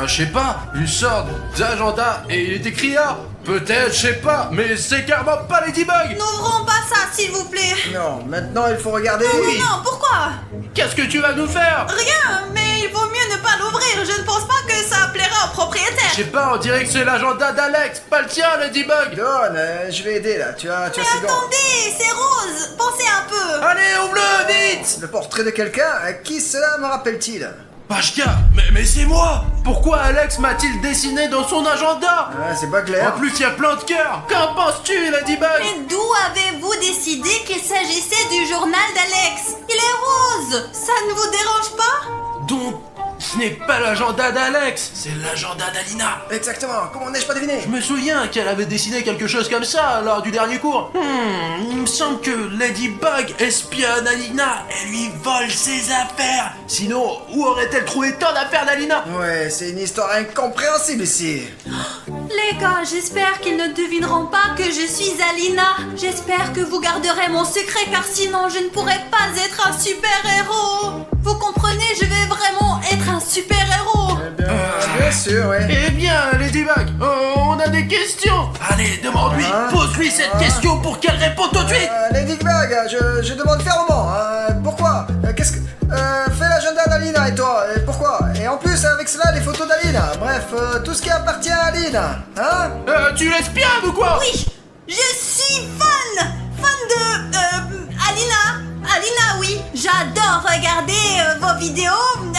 Speaker 1: Je sais pas, une sorte d'agenda et il est écrit là. Peut-être, je sais pas, mais c'est carrément pas Ladybug.
Speaker 8: N'ouvrons pas ça, s'il vous plaît.
Speaker 6: Non, maintenant il faut regarder.
Speaker 8: Non, pourquoi?
Speaker 1: Qu'est-ce que tu vas nous faire?
Speaker 8: Rien, mais il vaut mieux ne pas l'ouvrir. Je ne pense pas que ça plaira au propriétaire.
Speaker 1: Je sais pas, on dirait que c'est l'agenda d'Alex, pas le tien, Ladybug.
Speaker 6: Don, je vais aider là, tu as
Speaker 8: Mais
Speaker 6: 6 secondes.
Speaker 8: attendez, c'est rose. Pensez un peu.
Speaker 1: Allez, ouvre-le, vite.
Speaker 6: Le portrait de quelqu'un, qui cela me rappelle-t-il?
Speaker 1: Pashka, mais c'est moi. Pourquoi Alex m'a-t-il dessiné dans son agenda?
Speaker 6: Ah, c'est pas clair.
Speaker 1: En plus, il y a plein de cœurs. Qu'en penses-tu, Ladybug?
Speaker 8: Mais d'où avez-vous décidé qu'il s'agissait du journal d'Alex? Il est rose. Ça ne vous dérange pas?
Speaker 1: Donc, ce n'est pas l'agenda d'Alex, c'est l'agenda d'Alina.
Speaker 6: Exactement, comment n'ai-je pas deviné?
Speaker 1: Je me souviens qu'elle avait dessiné quelque chose comme ça lors du dernier cours. Il me semble que Ladybug espionne Alina et lui vole ses affaires. Sinon, où aurait-elle trouvé tant d'affaires d'Alina?
Speaker 6: Ouais, c'est une histoire incompréhensible ici.
Speaker 8: Les gars, j'espère qu'ils ne devineront pas que je suis Alina. J'espère que vous garderez mon secret car sinon je ne pourrai pas être un super-héros. Vous comprenez, je vais vraiment être un super-héros.
Speaker 6: Bien sûr, ouais.
Speaker 1: Eh bien, Ladybug, on a des questions. Allez, demande-lui, pose-lui cette question pour qu'elle réponde tout de suite.
Speaker 6: Ladybug, je demande fermement, pourquoi? Qu'est-ce que... fais l'agenda d'Alina et toi, pourquoi? Et en plus, avec cela, les photos d'Alina. Bref, tout ce qui appartient à Alina, hein?
Speaker 1: Tu l'espionnes ou quoi?
Speaker 8: Oui, je suis fan de Alina. Alina, oui, j'adore regarder vos vidéos,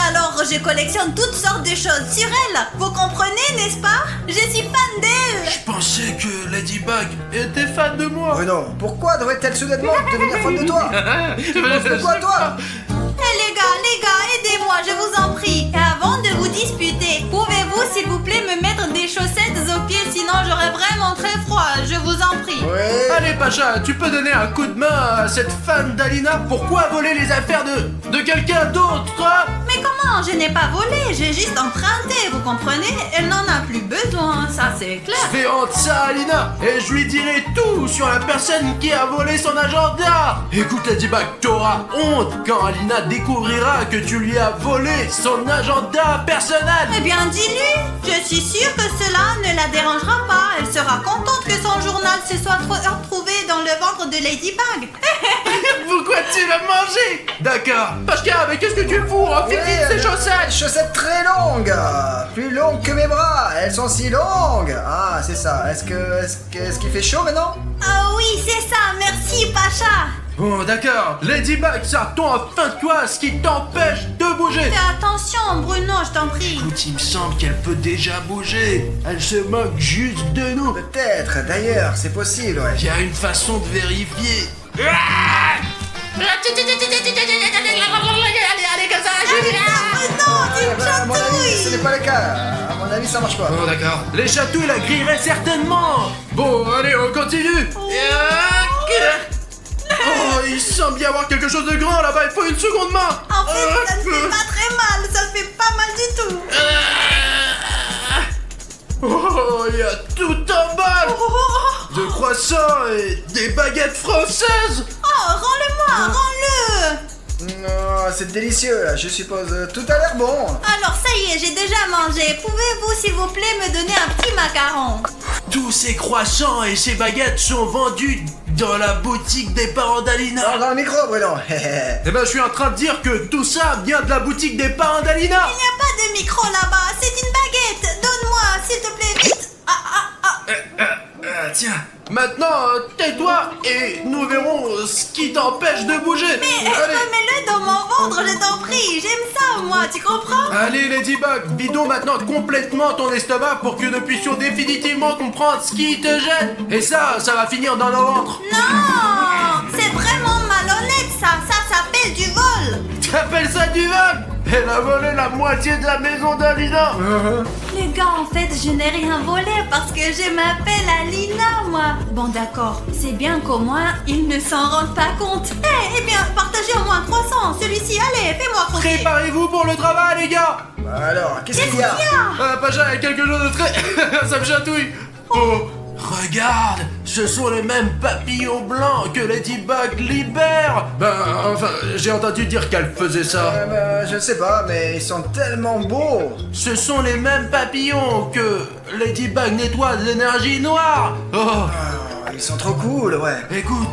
Speaker 8: alors je collectionne toutes sortes de choses sur elle. Vous comprenez, n'est-ce pas? Je suis fan d'elle.
Speaker 1: Je pensais que Ladybug était fan de moi.
Speaker 6: Bruno, pourquoi devrait-elle soudainement devenir fan de toi? Tu penses de quoi, toi?
Speaker 8: Les gars, aidez-moi, je vous en prie. Et avant de vous disputer, pouvez-vous s'il vous plaît me mettre des chaussettes aux pieds, sinon j'aurai vraiment très froid, je vous en prie.
Speaker 6: Ouais.
Speaker 1: Allez, Pacha, tu peux donner un coup de main à cette fan d'Alina? Pourquoi voler les affaires de quelqu'un d'autre, hein?
Speaker 8: Mais comment? Je n'ai pas volé, j'ai juste emprunté, vous comprenez? Elle n'en a plus besoin, ça c'est clair.
Speaker 1: Je fais honte ça à Alina et je lui dirai tout sur la personne qui a volé son agenda. Écoute, Ladybug, t'auras honte quand Alina découvrira que tu lui as volé son agenda personnel.
Speaker 8: Eh bien, dis-lui, je suis sûre que cela ne la dérangera pas. Elle sera contente que son journal se soit retrouvé dans le ventre de Ladybug.
Speaker 1: Pourquoi tu l'as mangé? D'accord. Pashka, mais qu'est-ce que tu fous? Enfile vite ces chaussettes.
Speaker 6: Chaussettes très longues, plus longues que mes bras. Elles sont si longues. Ah, c'est ça. Est-ce qu'il fait chaud maintenant?
Speaker 8: Ah oui, c'est ça, merci Pacha.
Speaker 1: Bon, d'accord. Ladybug, sort-on enfin de toi ce qui t'empêche de bouger?
Speaker 8: Fais attention, Bruno, je t'en prie.
Speaker 1: Écoute, il me semble qu'elle peut déjà bouger. Elle se moque juste de nous.
Speaker 6: Peut-être, d'ailleurs, c'est possible, ouais.
Speaker 1: Il y a une façon de vérifier.
Speaker 8: Bruno, tu me
Speaker 6: À mon avis, ce
Speaker 8: chatouilles.
Speaker 6: n'est pas le cas. À mon avis, ça marche pas.
Speaker 1: Bon, d'accord. Les chatouilles la grilleraient certainement. Bon, allez, on continue. Oh, il semble y avoir quelque chose de grand là-bas. Il faut une seconde main.
Speaker 8: En fait, ça ne fait pas très mal, ça ne fait pas mal du tout.
Speaker 1: Oh, il y a tout un bal de croissants et des baguettes françaises.
Speaker 8: Oh, rends-le-moi, rends-le.
Speaker 6: Non, c'est délicieux, là, je suppose. Tout a l'air bon.
Speaker 8: Alors ça y est, j'ai déjà mangé. Pouvez-vous s'il vous plaît me donner un petit macaron?
Speaker 1: Tous ces croissants et ces baguettes sont vendus dans la boutique des parents d'Alina.
Speaker 6: Dans le micro, Bruno.
Speaker 1: Eh ben, je suis en train de dire que tout ça vient de la boutique des parents d'Alina.
Speaker 8: Il n'y a pas de micro là-bas, c'est une baguette. Donne-moi, s'il te plaît, vite.
Speaker 1: Tiens, maintenant, tais-toi et nous verrons ce qui t'empêche de bouger.
Speaker 8: Mais
Speaker 1: Allez.
Speaker 8: remets-le dans mon ventre, je t'en prie. J'aime ça, moi, tu comprends?
Speaker 1: Allez, Ladybug, vidons maintenant complètement ton estomac pour que nous puissions définitivement comprendre ce qui te gêne. Et ça va finir dans nos ventres.
Speaker 8: Non, c'est vraiment malhonnête ça. Ça s'appelle du vol.
Speaker 1: T'appelles ça du vol? Elle a volé la moitié de la maison d'Alina.
Speaker 8: Les gars, en fait, je n'ai rien volé parce que je m'appelle Alina, moi. Bon, d'accord, c'est bien qu'au moins, ils ne s'en rendent pas compte. Eh bien, partagez au moins un croissant. Celui-ci, allez, fais-moi croquer.
Speaker 1: Préparez-vous pour le travail, les gars.
Speaker 6: Alors, qu'est-ce qu'il y a?
Speaker 1: Pacha, il y a quelque chose de très... ça me chatouille. Oh, Regarde, ce sont les mêmes papillons blancs que Ladybug libère. Ben, enfin, j'ai entendu dire qu'elle faisait ça.
Speaker 6: Je sais pas, mais ils sont tellement beaux.
Speaker 1: Ce sont les mêmes papillons que Ladybug nettoie de l'énergie noire. Oh,
Speaker 6: Ils sont trop cool, ouais.
Speaker 1: écoute,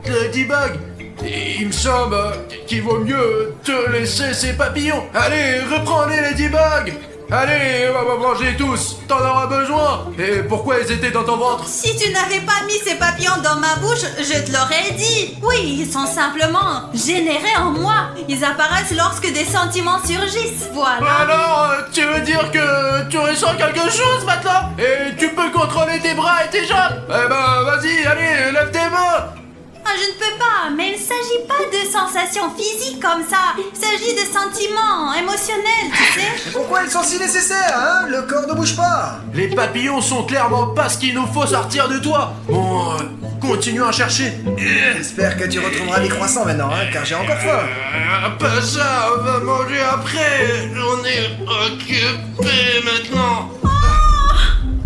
Speaker 1: Ladybug, il me semble qu'il vaut mieux te laisser ces papillons. Allez, reprends-les, Ladybug. Allez, on va manger tous. T'en auras besoin. Et pourquoi ils étaient dans ton ventre?
Speaker 8: Si tu n'avais pas mis ces papillons dans ma bouche, je te l'aurais dit. Oui, ils sont simplement générés en moi. Ils apparaissent lorsque des sentiments surgissent. Voilà.
Speaker 1: Alors, tu veux dire que tu ressens quelque chose maintenant? Et tu peux contrôler tes bras et tes jambes? Eh ben, vas-y, allez, lève tes mains.
Speaker 8: Ah, je ne peux pas, mais il ne s'agit pas de sensations physiques comme ça. Il s'agit de sentiments émotionnels, tu sais.
Speaker 6: Pourquoi ils sont si nécessaires, hein? Le corps ne bouge pas.
Speaker 1: Les papillons sont clairement pas ce qu'il nous faut sortir de toi. Bon, continuons à chercher.
Speaker 6: J'espère que tu retrouveras les croissants maintenant, hein, car j'ai encore faim.
Speaker 1: Pas ça, on va manger après. On est occupé maintenant.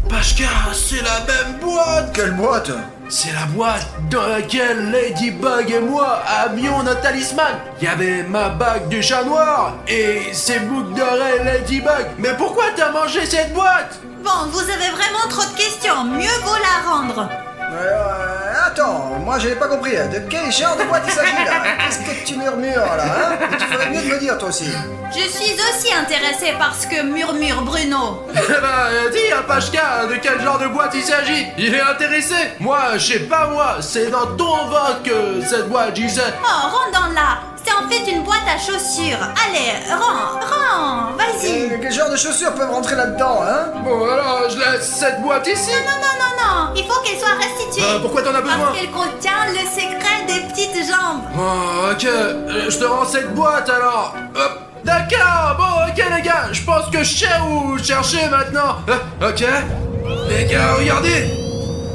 Speaker 1: Pashka, c'est la même boîte.
Speaker 6: Quelle boîte?
Speaker 1: C'est la boîte dans laquelle Ladybug et moi avions notre talisman. Il y avait ma bague du chat noir et ses boucles d'oreilles Ladybug. Mais pourquoi t'as mangé cette boîte?
Speaker 8: Bon, vous avez vraiment trop de questions. Mieux vaut la rendre.
Speaker 6: Attends, moi je n'ai pas compris. De quel genre de boîte il s'agit là? Qu'est-ce que tu murmures là, hein? Et tu ferais mieux de me dire toi aussi.
Speaker 8: Je suis aussi intéressée par ce que murmure Bruno.
Speaker 1: Eh ben, dis à Pashka de quel genre de boîte il s'agit. Il est intéressé. Moi, je sais pas moi. C'est dans ton ventre que cette boîte, j'y sais.
Speaker 8: Oh, rentre dans là. C'est en fait une boîte à chaussures. Allez, rends, vas-y.
Speaker 6: Quel genre de chaussures peuvent rentrer là-dedans, hein?
Speaker 1: Bon, alors, je laisse cette boîte ici.
Speaker 8: Non, il faut qu'elle soit restituée.
Speaker 1: Pourquoi t'en as besoin?
Speaker 8: Parce qu'elle contient le secret des petites jambes.
Speaker 1: Oh, ok, je te rends cette boîte alors. Hop, d'accord, bon, ok les gars, je pense que je sais où chercher maintenant. Ok, les gars, regardez,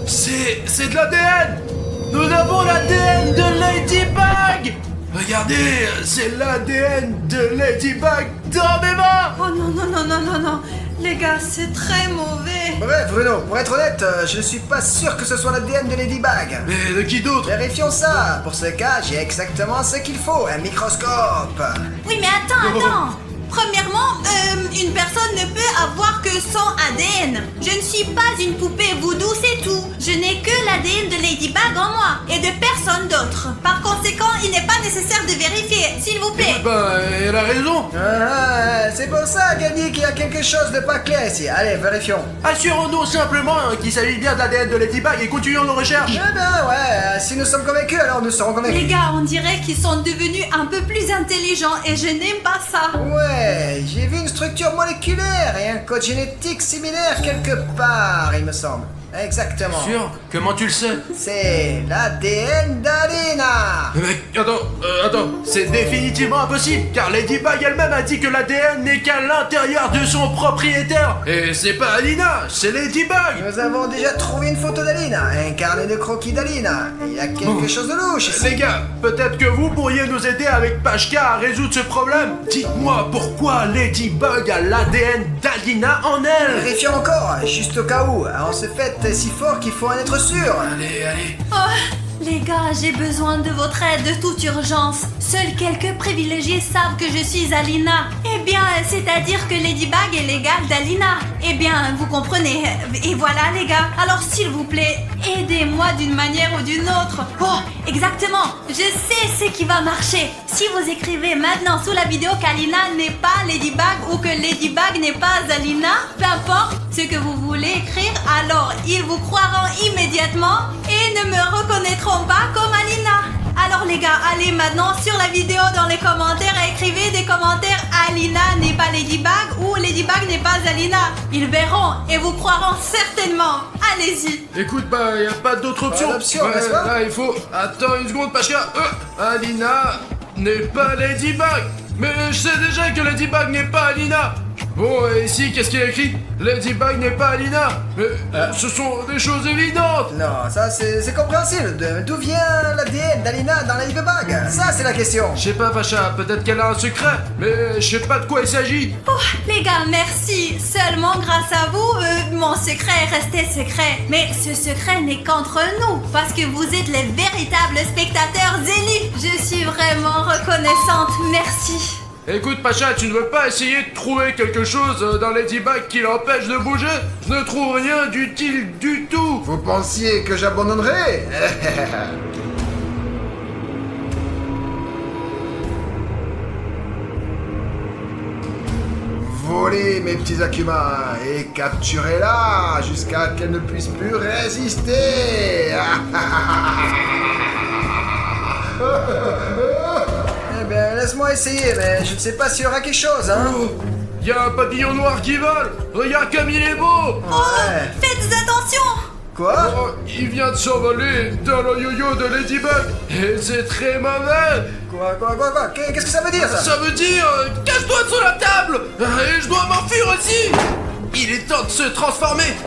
Speaker 1: c'est de l'ADN. Nous avons l'ADN de Ladybug. Regardez, c'est l'ADN de Ladybug dans mes mains.
Speaker 8: Oh non. Les gars, c'est très mauvais.
Speaker 6: Bref, Bruno, pour être honnête, je ne suis pas sûr que ce soit l'ADN de Ladybug.
Speaker 1: Mais de qui d'autre?
Speaker 6: Vérifions ça. Pour ce cas, j'ai exactement ce qu'il faut, un microscope.
Speaker 8: Oui, mais attends. Premièrement, une personne ne peut avoir que son ADN. Je ne suis pas une poupée voodoo, c'est tout. Je n'ai que l'ADN de Ladybug en moi et de personne d'autre. Par conséquent, il n'est pas nécessaire de vérifier, s'il vous plaît.
Speaker 1: Ben, elle a raison.
Speaker 6: C'est pour ça, Gagny, qu'il y a quelque chose de pas clair ici. Allez, vérifions.
Speaker 1: Assurons-nous simplement qu'il s'agit bien de l'ADN de Ladybug et continuons nos recherches.
Speaker 6: Eh ben ouais, si nous sommes convaincus, alors nous serons convaincus.
Speaker 8: Les gars, on dirait qu'ils sont devenus un peu plus intelligents et je n'aime pas ça.
Speaker 6: Ouais, j'ai vu une structure moléculaire et un code génétique similaire quelque part, il me semble. Exactement.
Speaker 1: Sûr? Comment tu le sais?
Speaker 6: C'est l'ADN d'Alina.
Speaker 1: Mec, attends, c'est définitivement impossible, car Ladybug elle-même a dit que l'ADN n'est qu'à l'intérieur de son propriétaire. Et c'est pas Alina, c'est Ladybug.
Speaker 6: Nous avons déjà trouvé une photo d'Alina, un carnet de croquis d'Alina. Il y a quelque chose de louche ici.
Speaker 1: Les gars, peut-être que vous pourriez nous aider avec Pashka à résoudre ce problème. Dites-moi pourquoi Ladybug a l'ADN d'Alina en elle.
Speaker 6: Vérifions encore, juste au cas où. On se fait si fort qu'il faut en être sûr.
Speaker 1: Allez.
Speaker 8: Oh, les gars, j'ai besoin de votre aide de toute urgence. Seuls quelques privilégiés savent que je suis Alina. Eh bien, c'est-à-dire que Ladybug est l'égale d'Alina. Eh bien, vous comprenez. Et voilà, les gars. Alors, s'il vous plaît, aidez-moi d'une manière ou d'une autre. Oh, exactement. Je sais ce qui va marcher. Si vous écrivez maintenant sous la vidéo qu'Alina n'est pas Ladybug ou que Ladybug n'est pas Alina, peu importe ce que vous voulez écrire, alors ils vous croiront immédiatement et ne me reconnaîtront pas comme Alina. Alors les gars, allez maintenant sur la vidéo dans les commentaires et écrivez des commentaires Alina n'est pas Ladybug ou Ladybug n'est pas Alina. Ils verront et vous croiront certainement. Allez-y.
Speaker 1: Écoute, bah, y a pas d'autre option.
Speaker 6: Pas d'option, n'est-ce pas?
Speaker 1: Là, il faut... Attends une seconde, Pashka. Alina n'est pas Ladybug. Mais je sais déjà que Ladybug n'est pas Alina. Bon, et ici, qu'est-ce qu'il y a écrit? Ladybug n'est pas Alina. Ce sont des choses évidentes.
Speaker 6: Non, ça c'est compréhensible. D'où vient l'ADN d'Alina dans Ladybug? Ça c'est la question.
Speaker 1: Je sais pas, Pacha, peut-être qu'elle a un secret, mais je sais pas de quoi il s'agit.
Speaker 8: Oh, les gars, merci. Seulement grâce à vous, mon secret est resté secret. Mais ce secret n'est qu'entre nous, parce que vous êtes les véritables spectateurs élus. Je suis vraiment reconnaissante. Merci.
Speaker 1: Écoute, Pacha, tu ne veux pas essayer de trouver quelque chose dans Ladybug qui l'empêche de bouger? Je ne trouve rien d'utile du tout.
Speaker 7: Vous pensiez que j'abandonnerais? Volez mes petits Akuma et capturez-la jusqu'à qu'elle ne puisse plus résister.
Speaker 6: Eh bien, laisse-moi essayer, mais je ne sais pas s'il y aura quelque chose, hein.
Speaker 1: Il y a un papillon noir qui vole. Regarde comme il est beau.
Speaker 6: Ouais.
Speaker 8: Faites attention.
Speaker 6: Quoi?
Speaker 1: Oh, il vient de s'envoler dans le yo-yo de Ladybug. Et c'est très mauvais.
Speaker 6: Quoi? Qu'est-ce que ça veut dire, ça?
Speaker 1: Ça veut dire, cache-toi sous la table. Et je dois m'enfuir aussi. Il est temps de se transformer.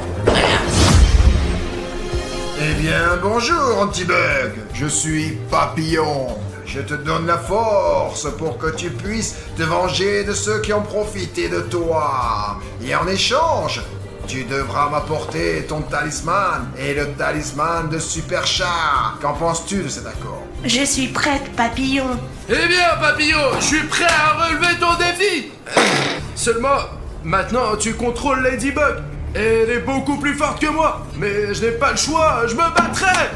Speaker 7: Eh bien, bonjour, Antibug. Je suis Papillon. Je te donne la force pour que tu puisses te venger de ceux qui ont profité de toi. Et en échange, tu devras m'apporter ton talisman et le talisman de Super Chat. Qu'en penses-tu de cet accord?
Speaker 4: Je suis prête, papillon.
Speaker 1: Eh bien, Papillon, je suis prêt à relever ton défi. Seulement, maintenant, tu contrôles Ladybug. Elle est beaucoup plus forte que moi. Mais je n'ai pas le choix, je me battrai.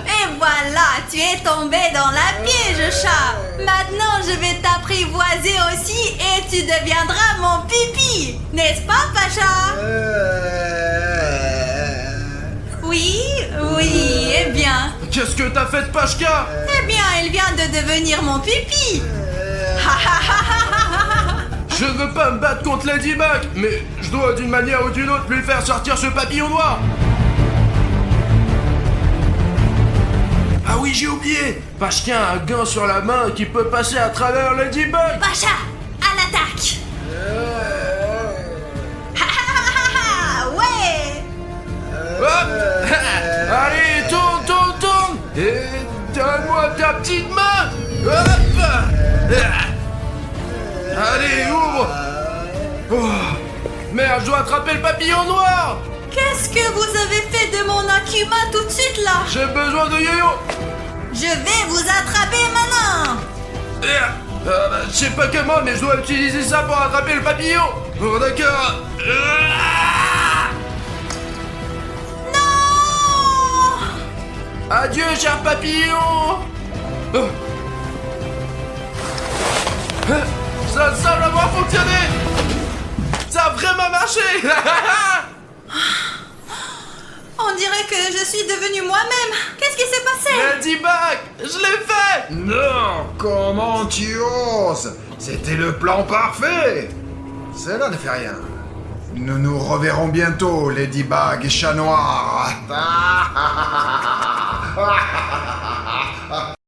Speaker 8: Et voilà, tu es tombé dans la piège, chat. Maintenant, je vais t'apprivoiser aussi et tu deviendras mon pipi. N'est-ce pas, Pacha? Oui, eh bien.
Speaker 1: Qu'est-ce que t'as fait de Pachka?
Speaker 8: Eh bien, il vient de devenir mon pipi.
Speaker 1: Je ne veux pas me battre contre Ladybug, mais je dois d'une manière ou d'une autre lui faire sortir ce papillon noir. Ah oui, j'ai oublié. Pachka a un gant sur la main qui peut passer à travers Ladybug.
Speaker 8: Pacha, à l'attaque. Ouais.
Speaker 1: Hop. Allez, tourne. Et donne-moi ta petite main. Hop. Allez, ouvre. Oh. Merde, je dois attraper le papillon noir.
Speaker 8: Qu'est-ce que vous avez fait de mon Akuma tout de suite là?
Speaker 1: J'ai besoin de yo-yo.
Speaker 8: Je vais vous attraper maintenant.
Speaker 1: Je sais pas comment, mais je dois utiliser ça pour attraper le papillon. Oh, d'accord.
Speaker 8: Non.
Speaker 1: Adieu, cher papillon. Oh. Ça semble avoir fonctionné. Ça a vraiment marché.
Speaker 8: On dirait que je suis devenue moi-même. Qu'est-ce qui s'est passé?
Speaker 1: Ladybug, je l'ai fait.
Speaker 7: Non, comment tu oses? C'était le plan parfait. Cela ne fait rien. Nous nous reverrons bientôt, Ladybug et Chat Noir.